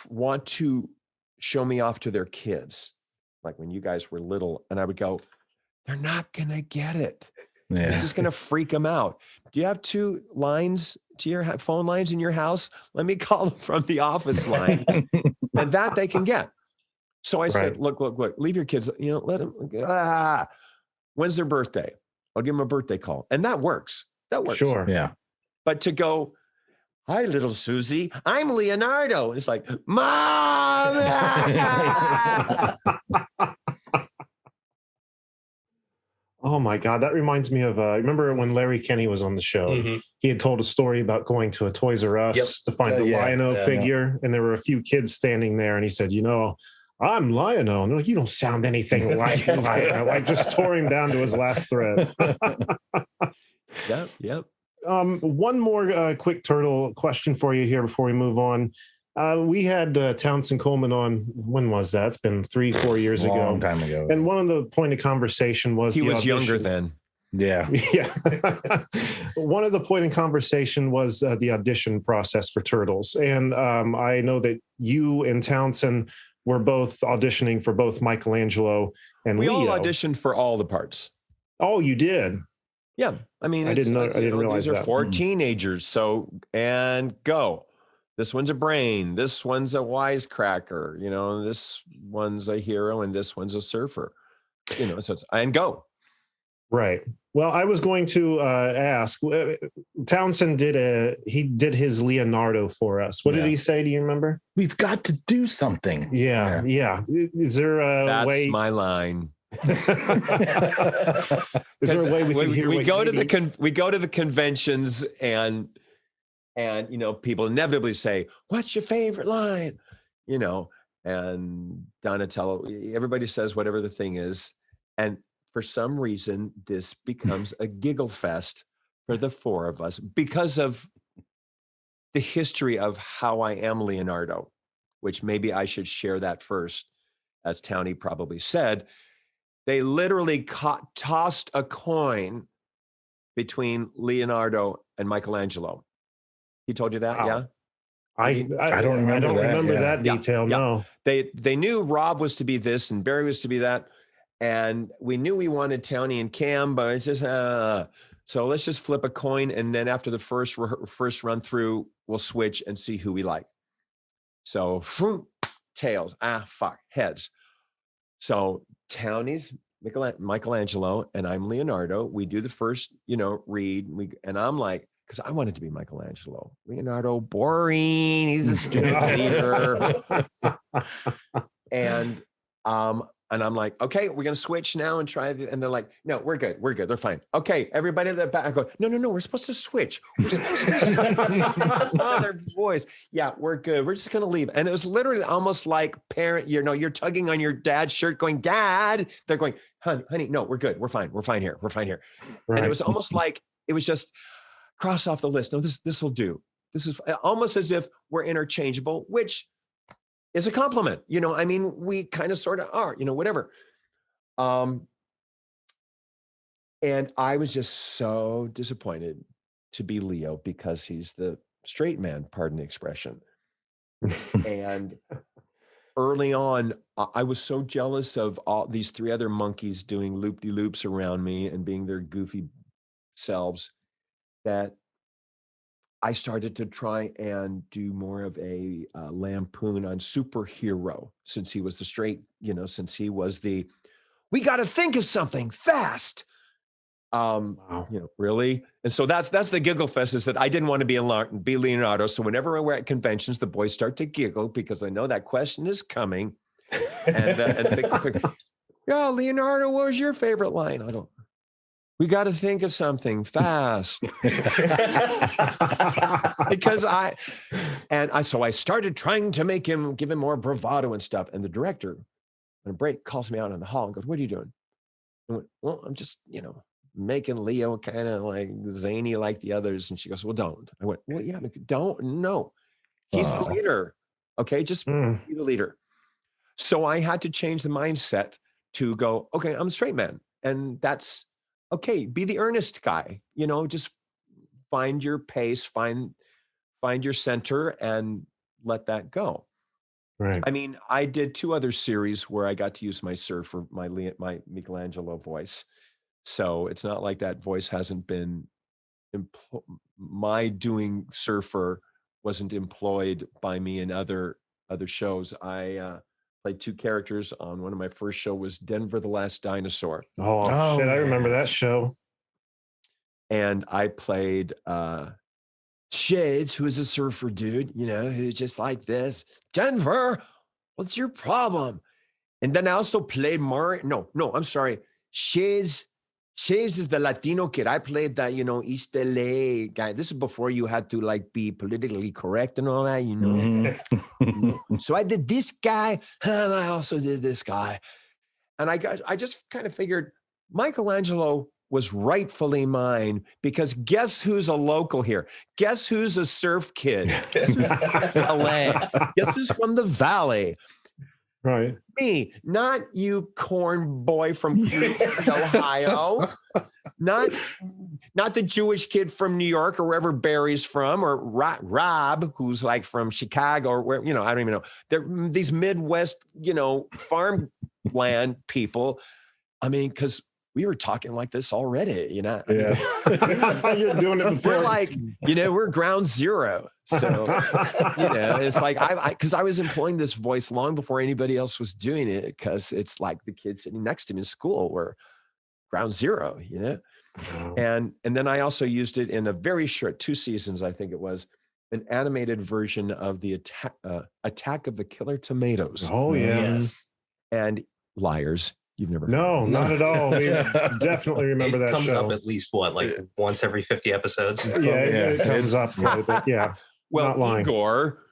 Speaker 3: want to show me off to their kids, like when you guys were little, and I would go, they're not gonna get it. Yeah. This is gonna freak them out. Do you have 2 lines to your phone lines in your house? Let me call them from the office line, and that they can get. So I said, look, leave your kids, you know, let them, when's their birthday? I'll give them a birthday call. And that works. That works.
Speaker 1: Sure.
Speaker 2: Yeah.
Speaker 3: But to go, hi, little Susie, I'm Leonardo. And it's like, Mom.
Speaker 1: Oh my God. That reminds me of, remember when Larry Kenny was on the show, he had told a story about going to a Toys R Us to find the Lion-O figure. And there were a few kids standing there. And he said, you know, I'm Lion-O. And they're like, you don't sound anything like Lion-O. Like just tore him down to his last thread.
Speaker 3: Yep.
Speaker 1: One more quick turtle question for you here before we move on. We had Townsend Coleman on, when was that? It's been 3-4 years ago.
Speaker 2: Long time ago.
Speaker 1: And one of the point of conversation was
Speaker 3: he was
Speaker 1: audition.
Speaker 3: younger then.
Speaker 2: Yeah.
Speaker 1: One of the point in conversation was the audition process for Turtles. And I know that you and Townsend were both auditioning for both Michelangelo and Leo.
Speaker 3: We all auditioned for all the parts.
Speaker 1: Oh, you did?
Speaker 3: Yeah. I mean,
Speaker 1: I didn't realize
Speaker 3: these are
Speaker 1: that.
Speaker 3: 4 teenagers. So, and go. This one's a brain. This one's a wisecracker. You know, this one's a hero and this one's a surfer. You know, so it's, and go.
Speaker 1: Right. Well, I was going to ask, Townsend did his Leonardo for us. What did he say? Do you remember?
Speaker 2: We've got to do something.
Speaker 1: Yeah. Is there a way?
Speaker 3: That's my line.
Speaker 1: Is there a way we can hear?
Speaker 3: We go to the conventions and you know, people inevitably say, "What's your favorite line?" You know, and Donatello. Everybody says whatever the thing is, and for some reason, this becomes a giggle fest for the 4 of us because of the history of how I am Leonardo, which maybe I should share that first, as Townie probably said. They literally tossed a coin between Leonardo and Michelangelo. He told you that,
Speaker 1: wow.
Speaker 3: Yeah?
Speaker 1: I don't remember that detail.
Speaker 3: Yeah.
Speaker 1: No,
Speaker 3: they knew Rob was to be this and Barry was to be that, and we knew we wanted Townie and Cam, but it's just so let's just flip a coin, and then after the first run through, we'll switch and see who we like. So tails, heads. So Townie's Michelangelo and I'm Leonardo. We do the first, read, and I'm like, because I wanted to be Michelangelo. Leonardo, boring. He's a student leader. And I'm like, okay, we're going to switch now and try. And they're like, no, we're good. They're fine. Okay, everybody at the back. I go, no, we're supposed to switch. We're supposed to their voice. Yeah, we're good. We're just going to leave. And it was literally almost like parent, you're tugging on your dad's shirt going, Dad. They're going, honey, no, we're good. We're fine here. Right. And it was almost like, it was just cross off the list. No, this will do. This is almost as if we're interchangeable, which is a compliment. We kind of sort of are, whatever. And I was just so disappointed to be Leo because he's the straight man, pardon the expression. And early on, I was so jealous of all these 3 other monkeys doing loop-de-loops around me and being their goofy selves that I started to try and do more of a lampoon on superhero, since he was the straight, since he was we got to think of something fast.
Speaker 1: Wow.
Speaker 3: Really? And so that's the giggle fest, is that I didn't want to be Leonardo. So whenever we're at conventions, the boys start to giggle because I know that question is coming. Yeah, Leonardo, what was your favorite line? I don't. We got to think of something fast. Because so I started trying to give him more bravado and stuff. And the director, on a break, calls me out in the hall and goes, "What are you doing?" I went, "Well, I'm just, making Leo kind of like zany like the others." And she goes, "Well, don't." I went, "Well, yeah, but don't. No, he's the leader. Okay, just be the leader." So I had to change the mindset to go, okay, I'm a straight man. And that's okay. Be the earnest guy, just find your pace, find your center and let that go.
Speaker 1: Right.
Speaker 3: I mean, I did 2 other series where I got to use my surfer, my Michelangelo voice. So it's not like that voice hasn't been, my doing surfer wasn't employed by me in other shows. I played 2 characters on one of my first show was Denver the Last Dinosaur.
Speaker 1: Oh shit, I remember that show.
Speaker 3: And I played Shades, who is a surfer dude, who's just like this. "Denver, what's your problem?" And then I also played No, I'm sorry. Shades is the Latino kid. I played that, East LA guy. This is before you had to be politically correct and all that,
Speaker 2: Mm-hmm.
Speaker 3: So I did this guy, and I also did this guy. And I just kind of figured Michelangelo was rightfully mine, because guess who's a local here? Guess who's a surf kid? Guess who's from LA? Guess who's from the Valley?
Speaker 1: Right.
Speaker 3: Me, not you corn boy from Cleveland, Ohio. Not the Jewish kid from New York or wherever Barry's from, or Rob, who's like from Chicago or where, I don't even know. They're these Midwest, farmland people. I mean, because we were talking like this already,
Speaker 2: Yeah.
Speaker 1: You're doing it before.
Speaker 3: We're like, we're ground zero. So, it's like because I was employing this voice long before anybody else was doing it, because it's like the kids sitting next to me in school were ground zero,
Speaker 1: Wow.
Speaker 3: And then I also used it in a very short 2 seasons, I think it was, an animated version of the Attack of the Killer Tomatoes.
Speaker 1: Oh yeah.
Speaker 4: Yes.
Speaker 3: And Liars. You've never heard
Speaker 1: No, not at all. We definitely remember that
Speaker 4: comes
Speaker 1: show.
Speaker 4: up at least once every 50 episodes.
Speaker 1: It comes up quite a bit. Yeah.
Speaker 3: Well,
Speaker 1: not lying.
Speaker 3: Igor,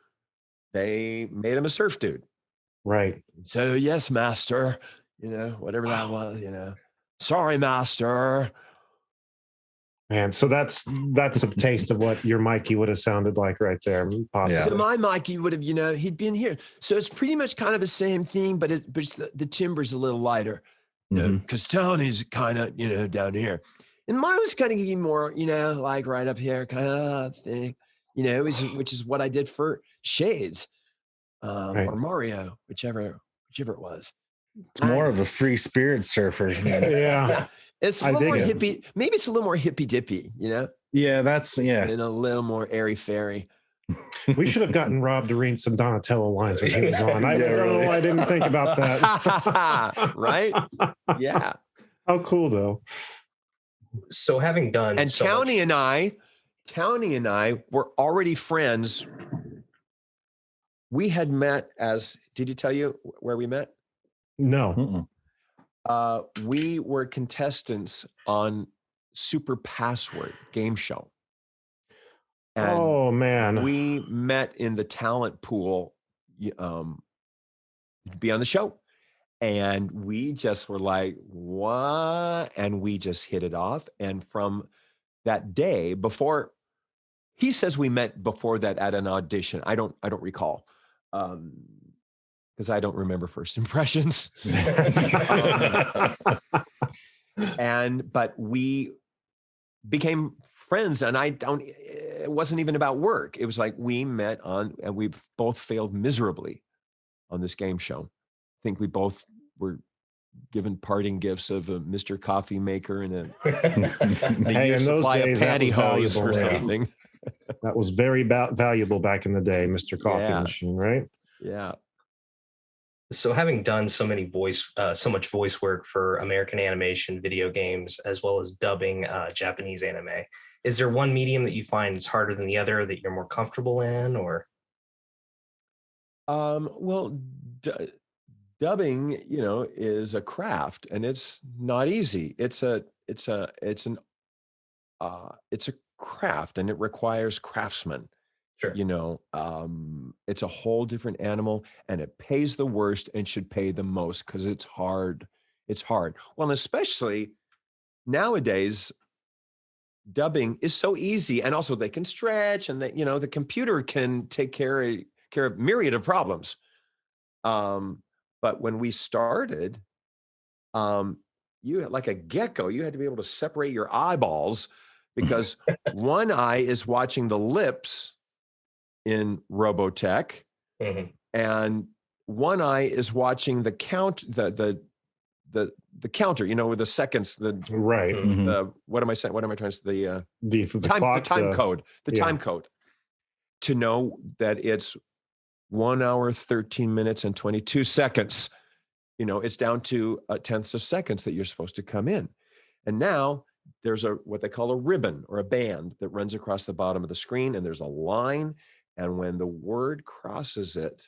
Speaker 3: they made him a surf dude.
Speaker 1: Right.
Speaker 3: So, yes, master, whatever that was, sorry, master.
Speaker 1: Man, so that's a taste of what your Mikey would have sounded like right there. Possibly.
Speaker 3: So my Mikey would have, he'd been here. So it's pretty much kind of the same thing, but the timber's a little lighter. Because Tony's kind of, down here. And mine was kind of giving more, like right up here kind of thing, which is what I did for Shades or Mario, whichever it was.
Speaker 2: It's more of a free spirit surfer.
Speaker 1: Yeah.
Speaker 3: It's a little more hippie. Maybe it's a little more hippy dippy,
Speaker 2: Yeah,
Speaker 3: and a little more airy fairy.
Speaker 1: We should have gotten Rob to read some Donatello lines when he was on. I don't know why I didn't think about that.
Speaker 3: Right? Yeah.
Speaker 1: How cool though.
Speaker 4: So having done
Speaker 3: and
Speaker 4: so
Speaker 3: Townie
Speaker 4: much-
Speaker 3: and I were already friends. We had met did he tell you where we met?
Speaker 1: No.
Speaker 2: Mm-mm.
Speaker 3: We were contestants on Super Password game show. And
Speaker 1: oh man.
Speaker 3: we met in the talent pool to be on the show. And we just were like, what? And we just hit it off. And from that day, before, he says we met before that at an audition. I don't recall. Because I don't remember first impressions. But we became friends, and it wasn't even about work. It was like we met and we both failed miserably on this game show. I think we both were given parting gifts of a Mr. Coffee Maker and a year's supply of pantyhose or something.
Speaker 1: That was very valuable back in the day, Mr. Coffee Machine, right?
Speaker 3: Yeah.
Speaker 4: So having done so much voice work for American animation, video games, as well as dubbing Japanese anime, is there one medium that you find is harder than the other that you're more comfortable in, or?
Speaker 3: Well, dubbing, is a craft, and it's not easy. It's a craft, and it requires craftsmen.
Speaker 4: Sure.
Speaker 3: It's a whole different animal, and it pays the worst and should pay the most because it's hard. It's hard. Well, and especially nowadays, dubbing is so easy, and also they can stretch, and the computer can take care of myriad of problems. But when we started, you had like a gecko, you had to be able to separate your eyeballs because one eye is watching the lips in Robotech, and one eye is watching the count, the counter, with the seconds,
Speaker 1: Right.
Speaker 3: what am I saying? What am I trying to say?
Speaker 1: The
Speaker 3: Time code to know that it's 1 hour, 13 minutes and 22 seconds. It's down to tenths of seconds that you're supposed to come in. And now there's what they call a ribbon or a band that runs across the bottom of the screen, and there's a line. And when the word crosses it,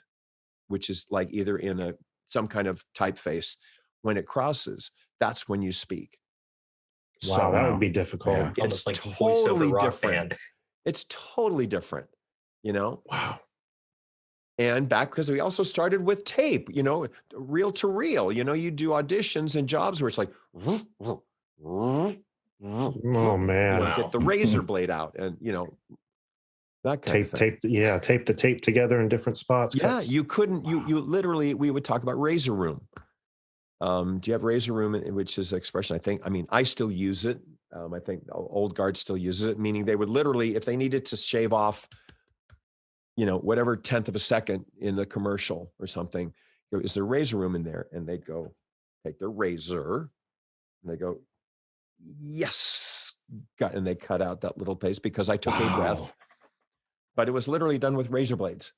Speaker 3: which is like either in some kind of typeface, when it crosses, that's when you speak.
Speaker 1: Wow, that would be difficult.
Speaker 2: Yeah.
Speaker 4: Almost like
Speaker 3: totally
Speaker 4: voiceover rock
Speaker 3: different.
Speaker 4: band.
Speaker 3: It's totally different,
Speaker 1: Wow.
Speaker 3: And because we also started with tape, reel to reel. You do auditions and jobs where it's like,
Speaker 1: Oh man.
Speaker 3: get the razor blade out, and that kind of thing.
Speaker 1: Tape the tape together in different spots.
Speaker 3: Yeah, you couldn't. You literally. We would talk about razor room. Do you have razor room, which is an expression? I still use it. I think old guard still uses it, meaning they would literally, if they needed to shave off, whatever tenth of a second in the commercial or something, is there razor room in there? And they'd go take their razor, and they go, yes, and they cut out that little place because I took a breath. But it was literally done with razor blades.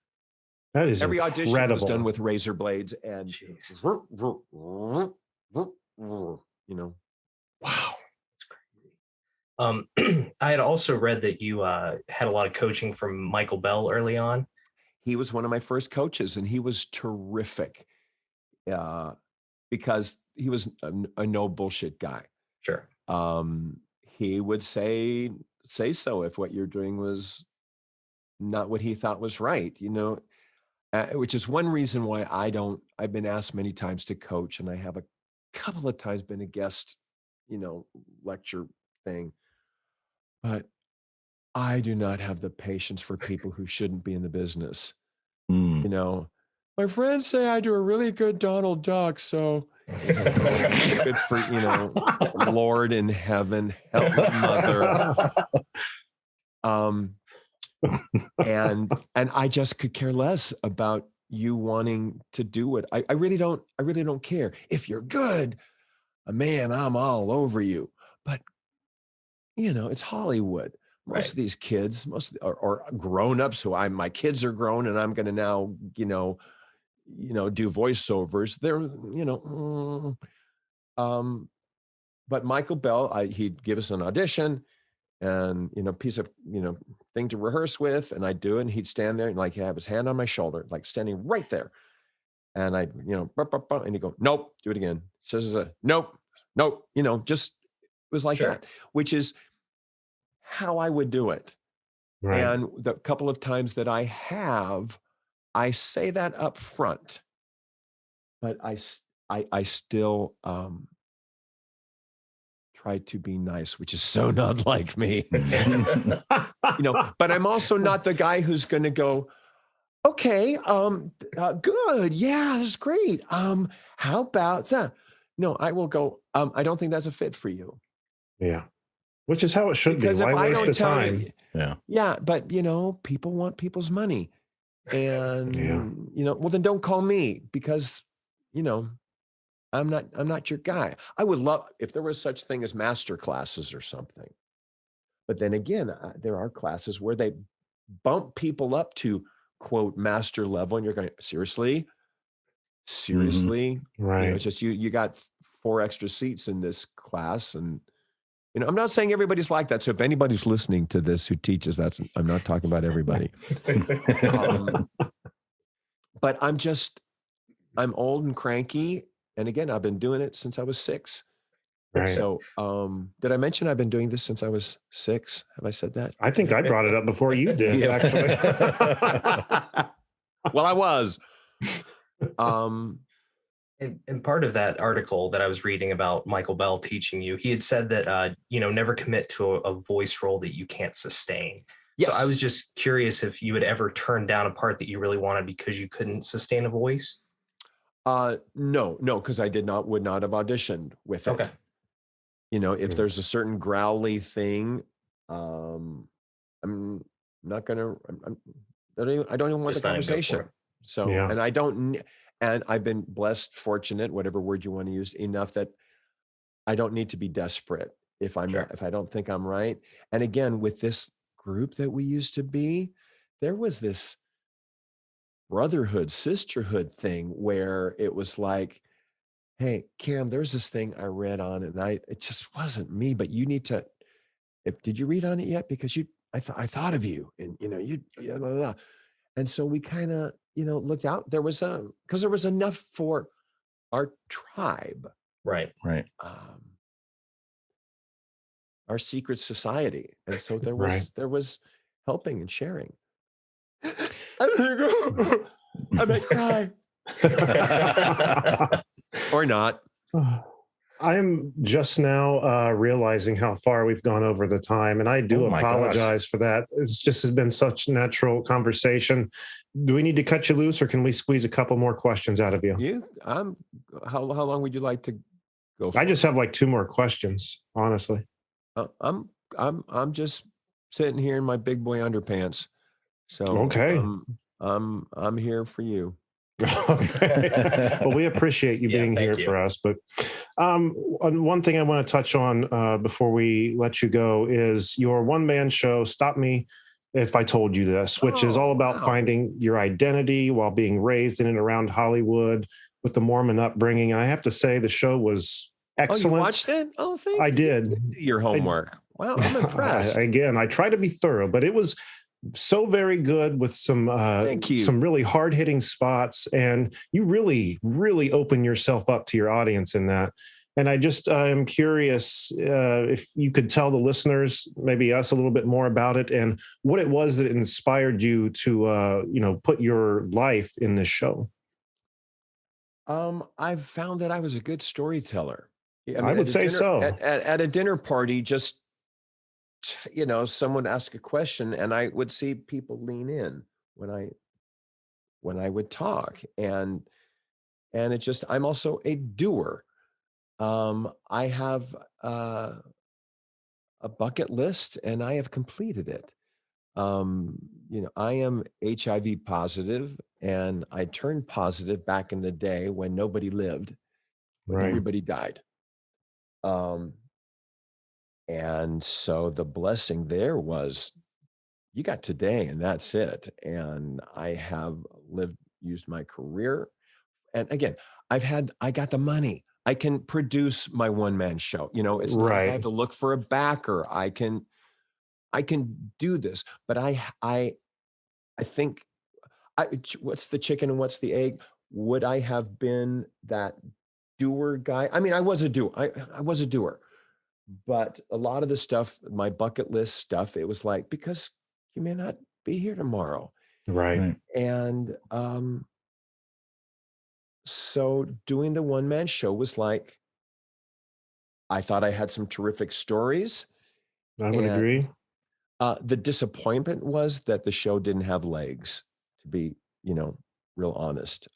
Speaker 1: That is
Speaker 3: every
Speaker 1: incredible.
Speaker 3: audition was done with razor blades, and
Speaker 1: Wow.
Speaker 4: I had also read that you had a lot of coaching from Michael Bell early on.
Speaker 3: He was one of my first coaches, and he was terrific because he was a no bullshit guy.
Speaker 4: Sure.
Speaker 3: He would say so if what you're doing was not what he thought was right, which is one reason why I've been asked many times to coach, and I have a couple of times been a guest, lecture thing. But I do not have the patience for people who shouldn't be in the business. My friends say I do a really good Donald Duck, so good for, Lord in heaven, help me, mother. And I just could care less about you wanting to do it. I really don't care. If you're good, man, I'm all over you. But it's Hollywood. Most of these kids, or grown-ups who my kids are grown, and I'm going to now, do voiceovers. They're, but Michael Bell, he'd give us an audition and, piece of, thing to rehearse with. And I'd do it, and he'd stand there and like have his hand on my shoulder, like standing right there. And I'd, and he'd go, nope, do it again. Says, nope, just it was like that, which is how I would do it. Right. And the couple of times that I say that up front, but I still try to be nice, which is so not like me. But I'm also not the guy who's going to go, okay, good. Yeah, that's great. How about that? No, I will go, I don't think that's a fit for you.
Speaker 1: Yeah. Which is how it should be. Why waste the time?
Speaker 3: Yeah. But people want people's money. And well, then don't call me, because I'm not your guy. I would love if there was such thing as master classes or something. But then again, there are classes where they bump people up to quote master level, and you're going, seriously? seriously,
Speaker 1: Right.
Speaker 3: it's just you got 4 extra seats in this class. And, I'm not saying everybody's like that. So if anybody's listening to this who teaches, I'm not talking about everybody. But I'm old and cranky. And again, I've been doing it since I was 6.
Speaker 1: Right.
Speaker 3: So, did I mention I've been doing this since I was 6? Have I said that?
Speaker 1: I think I brought it up before you did,
Speaker 2: Yeah.
Speaker 1: actually.
Speaker 3: Well, I was.
Speaker 4: And part of that article that I was reading about Michael Bell teaching you, he had said that, never commit to a voice role that you can't sustain.
Speaker 3: Yes.
Speaker 4: So I was just curious if you had ever turned down a part that you really wanted because you couldn't sustain a voice.
Speaker 3: No, because I would not have auditioned with it.
Speaker 4: Okay.
Speaker 3: If there's a certain growly thing, I'm not gonna. I don't even want
Speaker 4: Just
Speaker 3: the
Speaker 4: not even go for
Speaker 3: conversation.
Speaker 4: it.
Speaker 3: So,
Speaker 1: Yeah.
Speaker 3: and I've been blessed, fortunate, whatever word you want to use, enough that I don't need to be desperate if if I don't think I'm right. And again, with this group that we used to be, there was this brotherhood, sisterhood thing where it was like, hey, Cam, there's this thing I read on, and it just wasn't me, but you need to, did you read on it yet? Because I thought of you, and blah, blah, blah. And so we kind of, looked out. Because there was enough for our tribe,
Speaker 4: Right.
Speaker 3: our secret society. And so there was helping and sharing. I might cry. Or not.
Speaker 1: I am just now realizing how far we've gone over the time, and I do apologize for that. It's just has been such natural conversation. Do we need to cut you loose, or can we squeeze a couple more questions out of you?
Speaker 3: How long would you like to go for?
Speaker 1: I just have like 2 more questions, honestly.
Speaker 3: I'm just sitting here in my big boy underpants. So
Speaker 1: okay,
Speaker 3: I'm here for you.
Speaker 1: Okay. Well, we appreciate you being here for us. But one thing I want to touch on before we let you go is your one-man show, Stop Me If I Told You This, which is all about finding your identity while being raised in and around Hollywood with the Mormon upbringing. And I have to say the show was excellent.
Speaker 3: Oh, you watched it? Oh, thank you.
Speaker 1: I did.
Speaker 3: You did your homework. Wow, I'm impressed.
Speaker 1: I try to be thorough, but it was so very good with some really hard-hitting spots, and you really, really open yourself up to your audience in that. And I just am curious if you could tell the listeners, maybe us, a little bit more about it and what it was that inspired you to put your life in this show.
Speaker 3: I've found that I was a good storyteller.
Speaker 1: I would say so.
Speaker 3: At a dinner party, just someone asked a question, and I would see people lean in when I would talk, and it just, I'm also a doer. I have a bucket list, and I have completed it. I am HIV positive, and I turned positive back in the day when nobody lived, when everybody died. And so the blessing there was, you got today and that's it. And I have used my career. And again, I got the money. I can produce my one-man show. It's not like I have to look for a backer. I can do this. But I think, what's the chicken and what's the egg? Would I have been that doer guy? I mean, I was a doer. I was a doer. But a lot of the stuff, my bucket list stuff, it was like, because you may not be here tomorrow.
Speaker 1: Right.
Speaker 3: And so doing the one-man show was like, I thought I had some terrific stories.
Speaker 1: I would agree.
Speaker 3: The disappointment was that the show didn't have legs, to be, real honest.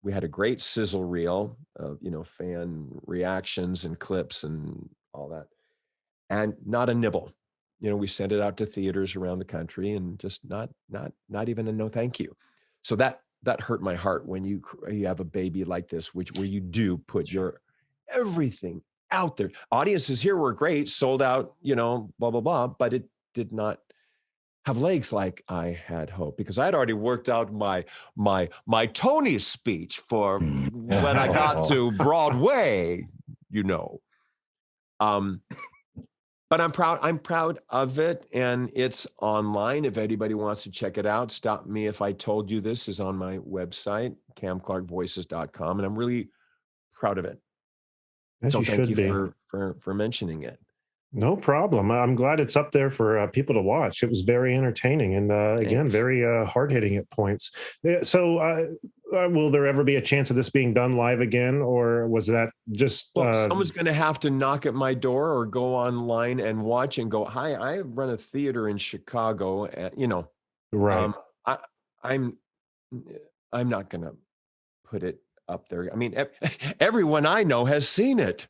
Speaker 3: We had a great sizzle reel of, fan reactions and clips and all that, and not a nibble. We sent it out to theaters around the country, and just not even a no thank you. So that hurt my heart when you have a baby like this, where you do put your everything out there. Audiences here were great, sold out, blah, blah, blah, but it did not have legs like I had hoped, because I'd already worked out my Tony speech for when I got to Broadway, you know. But I'm proud. I'm proud of it, and it's online. If anybody wants to check it out, stop me if I told you this is on my website, camclarkevoices.com, and I'm really proud of it.
Speaker 1: As
Speaker 3: So
Speaker 1: you
Speaker 3: thank
Speaker 1: should
Speaker 3: you
Speaker 1: be.
Speaker 3: for mentioning it.
Speaker 1: No problem. I'm glad it's up there for people to watch. It was very entertaining and again,
Speaker 3: Thanks.
Speaker 1: very hard hitting at points. Yeah, so, will there ever be a chance of this being done live again, or was that just?
Speaker 3: Well, someone's going to have to knock at my door or go online and watch and go, "Hi, I run a theater in Chicago." And, you know,
Speaker 1: Right.
Speaker 3: I, I'm not going to put it up there. I mean, everyone I know has seen it.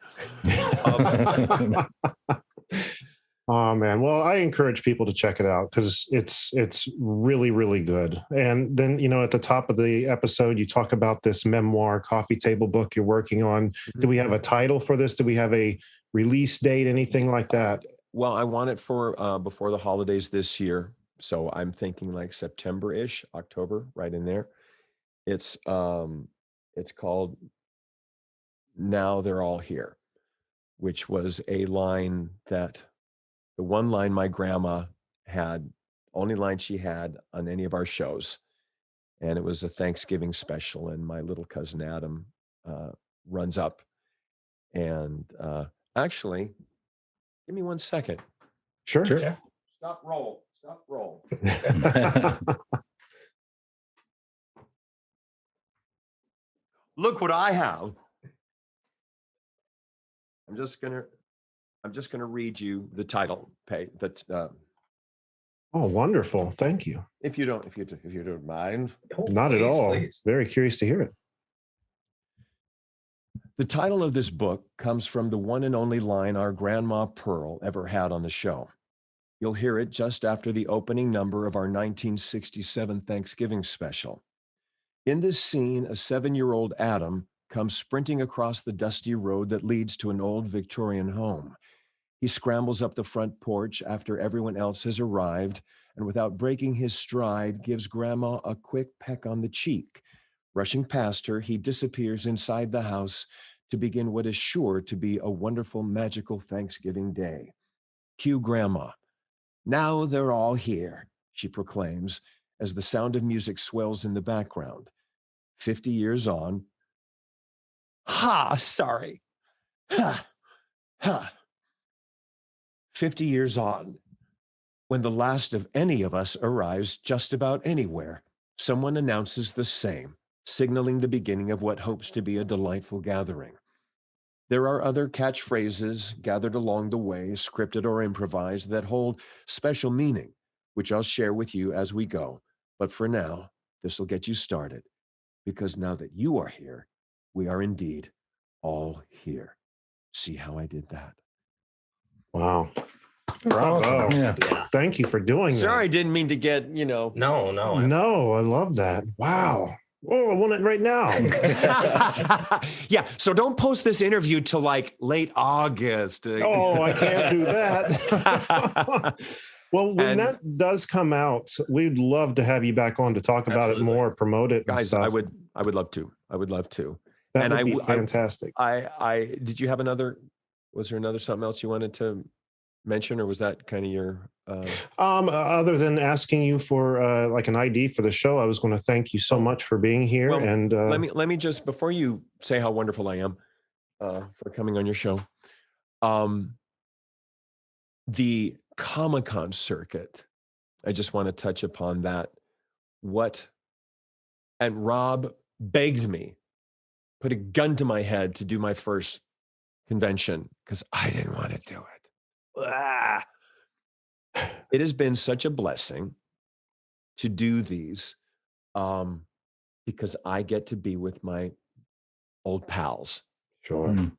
Speaker 1: Oh man, well, I encourage people to check it out because it's really really good. And then at the top of the episode, you talk about this memoir coffee table book you're working on. Do we have a title for this? Do we have a release date? Anything like that?
Speaker 3: Well, I want it for before the holidays this year, so I'm thinking like September-ish, October, right in there. It's called "Now They're All Here," which was a line that. The one line my grandma had, only line she had on any of our shows. And it was a Thanksgiving special. And my little cousin Adam runs up. And actually, give me 1 second.
Speaker 1: Sure.
Speaker 3: Stop roll. Look what I have. I'm just gonna read you the title page. That's
Speaker 1: Oh, wonderful! Thank you.
Speaker 3: if you don't mind.
Speaker 1: Not at all.
Speaker 4: Please.
Speaker 1: Very curious to hear it.
Speaker 3: The title of this book comes from the one and only line our Grandma Pearl ever had on the show. You'll hear it just after the opening number of our 1967 Thanksgiving special. In this scene, a 7-year-old Adam comes sprinting across the dusty road that leads to an old Victorian home. He scrambles up the front porch after everyone else has arrived, and without breaking his stride, gives Grandma a quick peck on the cheek. Rushing past her, he disappears inside the house to begin what is sure to be a wonderful, magical Thanksgiving day. Cue Grandma. "Now they're all here," she proclaims, as the sound of music swells in the background. 50 years on. Sorry. 50 years on, when the last of any of us arrives just about anywhere, someone announces the same, signaling the beginning of what hopes to be a delightful gathering. There are other catchphrases gathered along the way, scripted or improvised, that hold special meaning, which I'll share with you as we go. But for now, this will get you started, because now that you are here, we are indeed all here. See how I did that?
Speaker 1: Wow.
Speaker 2: That's awesome. Yeah.
Speaker 1: Thank you for doing that.
Speaker 3: Sorry, didn't mean to get,
Speaker 4: No.
Speaker 1: No, I love that. Wow. Oh, I want it right now.
Speaker 3: Yeah, so don't post this interview till like late August.
Speaker 1: Oh, I can't do that. Well, when that does come out, we'd love to have you back on to talk about it more, promote it, and
Speaker 3: guys.
Speaker 1: stuff.
Speaker 3: I would love to. I would love to.
Speaker 1: That would be fantastic.
Speaker 3: I did you have another? Was there another something else you wanted to mention, or was that kind of your?
Speaker 1: Other than asking you for like an ID for the show, I was going to thank you so much for being here.
Speaker 3: Well,
Speaker 1: and
Speaker 3: let me just, before you say how wonderful I am for coming on your show, the Comic-Con circuit. I just want to touch upon that. And Rob begged me, put a gun to my head to do my first convention because I didn't want to do it. It has been such a blessing to do these because I get to be with my old pals.
Speaker 1: Sure.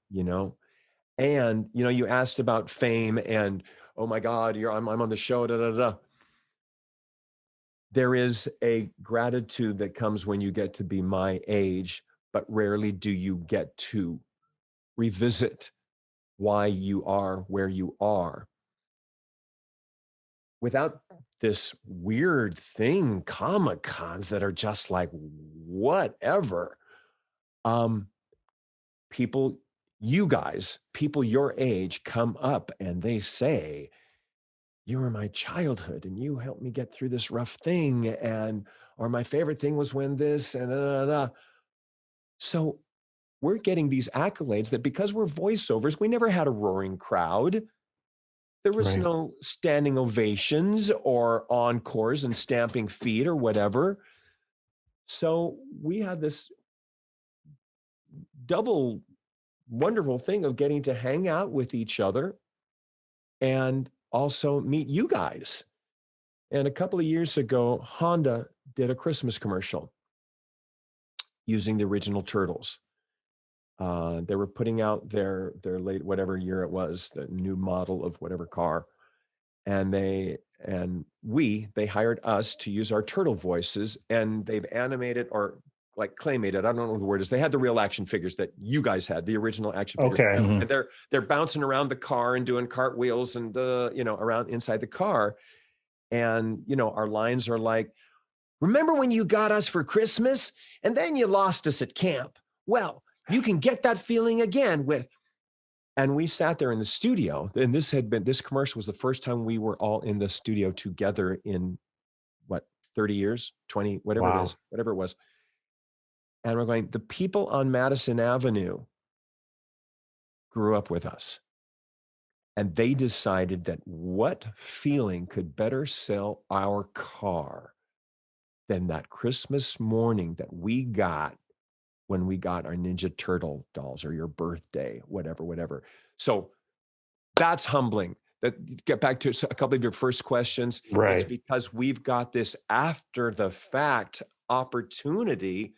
Speaker 3: And you asked about fame and, oh my God, I'm on the show, da da da. There is a gratitude that comes when you get to be my age, but rarely do you get to revisit why you are where you are without this weird thing, Comic-Cons that are just like whatever. People, you guys, people your age come up and they say, you were my childhood and you helped me get through this rough thing. Or my favorite thing was when this and So we're getting these accolades that because we're voiceovers, we never had a roaring crowd. There was no standing ovations or encores and stamping feet or whatever. So we had this double wonderful thing of getting to hang out with each other and also meet you guys. And a couple of years ago, Honda did a Christmas commercial using the original Turtles. They were putting out their late, whatever year it was, the new model of whatever car. And they hired us to use our turtle voices, and they've animated or like claymated. I don't know what the word is. They had the real action figures that you guys had, the original action figures.
Speaker 1: Okay.
Speaker 3: And they're bouncing around the car and doing cartwheels and around inside the car. And our lines are like, remember when you got us for Christmas and then you lost us at camp? Well, you can get that feeling again with. And we sat there in the studio, and this commercial was the first time we were all in the studio together in 30 years, 20, whatever it is, whatever it was. And we're going, the people on Madison Avenue grew up with us. And they decided that what feeling could better sell our car than that Christmas morning that we got when we got our Ninja Turtle dolls or your birthday, whatever. So that's humbling. Get back to a couple of your first questions.
Speaker 1: Right.
Speaker 3: It's because we've got this after the fact opportunity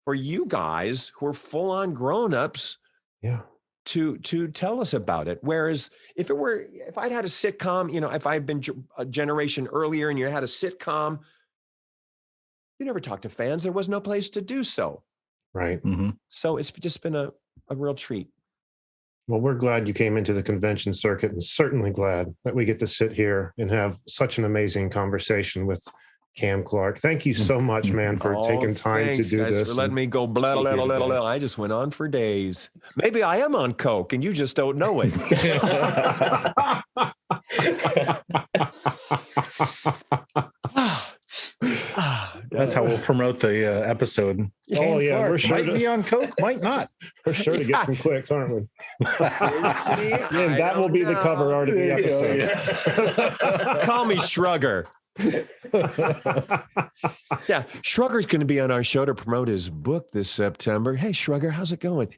Speaker 3: for you guys who are full on grown-ups to tell us about it. Whereas if I'd had a sitcom, if I'd been a generation earlier and you had a sitcom, you never talked to fans. There was no place to do so.
Speaker 1: Right.
Speaker 2: Mm-hmm.
Speaker 3: So it's just been a real treat.
Speaker 1: Well, we're glad you came into the convention circuit, and certainly glad that we get to sit here and have such an amazing conversation with Cam Clarke. Thank you so much, man, for taking time to do
Speaker 3: guys,
Speaker 1: this.
Speaker 3: For letting me go blah. I just went on for days. Maybe I am on coke and you just don't know it.
Speaker 2: That's how we'll promote the episode.
Speaker 1: Oh, yeah.
Speaker 2: Clarke
Speaker 1: We're sure
Speaker 2: might be on coke, might not.
Speaker 1: We're sure to get some clicks, aren't we? And that will be the cover art of the episode.
Speaker 3: Yeah. Call me Shrugger. Yeah, Shrugger's going to be on our show to promote his book this September. Hey, Shrugger, how's it going?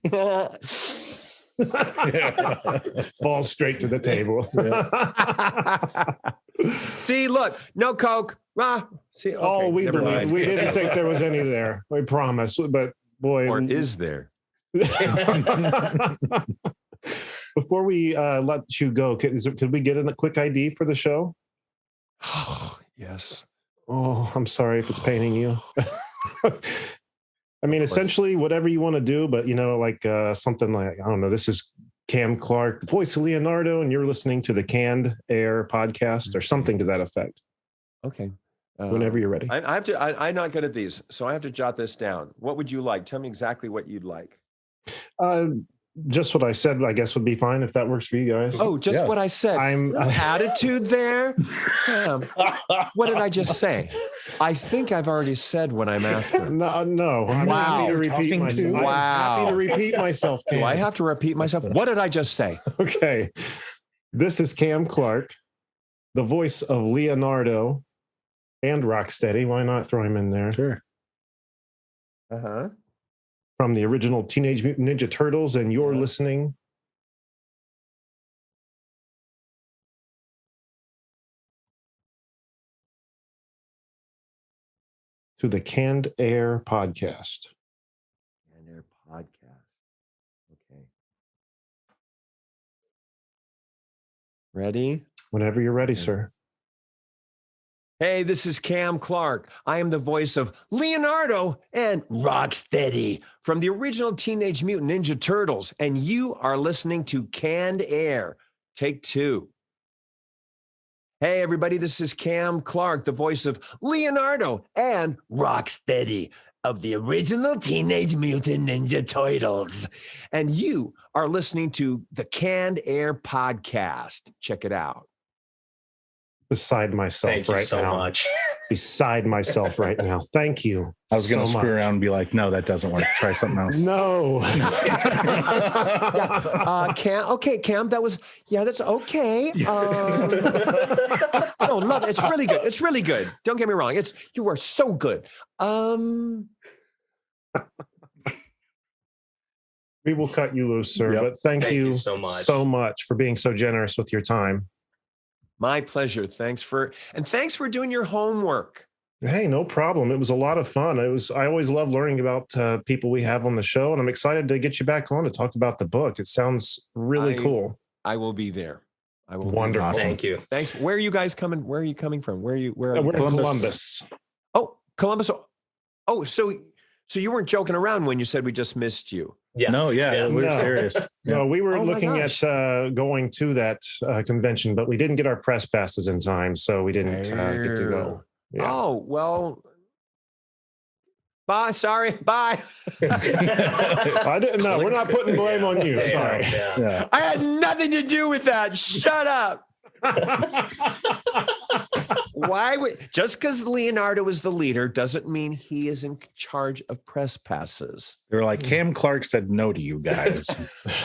Speaker 1: Falls straight to the table.
Speaker 3: See, look, no coke. See, okay,
Speaker 1: we didn't think there was any there. We promise, but boy,
Speaker 3: or is there?
Speaker 1: Before we let you go, could we get in a quick ID for the show?
Speaker 3: Oh, yes.
Speaker 1: Oh, I'm sorry if it's paining you. I mean, essentially, whatever you want to do, but something like, I don't know, this is Cam Clarke, voice of Leonardo, and you're listening to the Canned Air podcast or something to that effect.
Speaker 3: Okay.
Speaker 1: Whenever you're ready.
Speaker 3: I'm not good at these, so I have to jot this down. What would you like? Tell me exactly what you'd like.
Speaker 1: Just what I said, I guess, would be fine if that works for you guys.
Speaker 3: Oh, just what I said. Attitude there? What did I just say? I think I've already said what I'm after.
Speaker 1: No. I'm happy to repeat myself. I'm happy to repeat myself.
Speaker 3: Do I have to repeat myself? What did I just say?
Speaker 1: Okay. This is Cam Clarke, the voice of Leonardo and Rocksteady. Why not throw him in there?
Speaker 2: Sure.
Speaker 3: Uh-huh.
Speaker 1: From the original Teenage Mutant Ninja Turtles, and you're listening to the Canned Air podcast.
Speaker 3: Canned Air podcast. Okay. Ready?
Speaker 1: Whenever you're ready, sir.
Speaker 3: Hey, this is Cam Clarke. I am the voice of Leonardo and Rocksteady from the original Teenage Mutant Ninja Turtles, and you are listening to Canned Air. Take 2. Hey, everybody, this is Cam Clarke, the voice of Leonardo and Rocksteady of the original Teenage Mutant Ninja Turtles. And you are listening to the Canned Air Podcast. Check it out.
Speaker 1: Beside myself
Speaker 4: Thank you
Speaker 1: right
Speaker 4: so
Speaker 1: now.
Speaker 4: much.
Speaker 1: Beside myself right now. Thank you.
Speaker 2: I was going to
Speaker 1: so
Speaker 2: screw
Speaker 1: much.
Speaker 2: around and be like, no, that doesn't work. Try something else.
Speaker 1: No.
Speaker 3: Cam, that was, that's okay. No, love it. It's really good. It's really good. Don't get me wrong. You are so good.
Speaker 1: We will cut you loose, sir.
Speaker 2: Yep.
Speaker 1: But thank you
Speaker 4: so
Speaker 1: much for being so generous with your time.
Speaker 3: My pleasure. Thanks for doing your homework.
Speaker 1: Hey, no problem. It was a lot of fun. I always love learning about people we have on the show, and I'm excited to get you back on to talk about the book. It sounds really cool.
Speaker 3: I will be there. I will.
Speaker 1: Wonderful.
Speaker 4: Thank you.
Speaker 3: Thanks. Where are you guys coming? Where are you coming from? Where are you?
Speaker 1: We're in Columbus.
Speaker 3: Oh, Columbus. Oh, so you weren't joking around when you said we just missed you.
Speaker 4: Yeah.
Speaker 2: No, we're serious.
Speaker 1: No, we were
Speaker 3: Oh my
Speaker 1: looking
Speaker 3: gosh.
Speaker 1: at going to that convention, but we didn't get our press passes in time, so we didn't get to go. Yeah.
Speaker 3: Oh, well. Bye. Sorry. Bye.
Speaker 1: I didn't know. We're not putting blame on you. Sorry.
Speaker 2: Yeah.
Speaker 3: I had nothing to do with that. Shut up. Why would just because Leonardo is the leader doesn't mean he is in charge of press passes.
Speaker 2: They were like, Cam Clarke said no to you guys.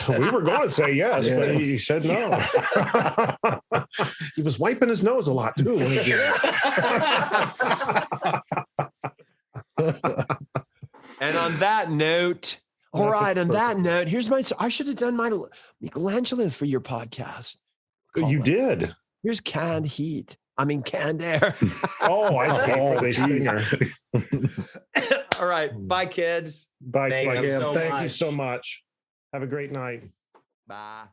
Speaker 1: We were going to say yes, but he said no. He was wiping his nose a lot too when he did it.
Speaker 3: And on that note, here's I should have done my Michelangelo for your podcast.
Speaker 1: You did.
Speaker 3: Here's canned heat. Canned air.
Speaker 1: Oh, I see. For the stinger.
Speaker 3: All right. Bye, kids.
Speaker 1: Bye,
Speaker 4: Thank
Speaker 1: Cam.
Speaker 4: you so
Speaker 1: Thank you
Speaker 4: much.
Speaker 1: so much. Have a great night.
Speaker 3: Bye.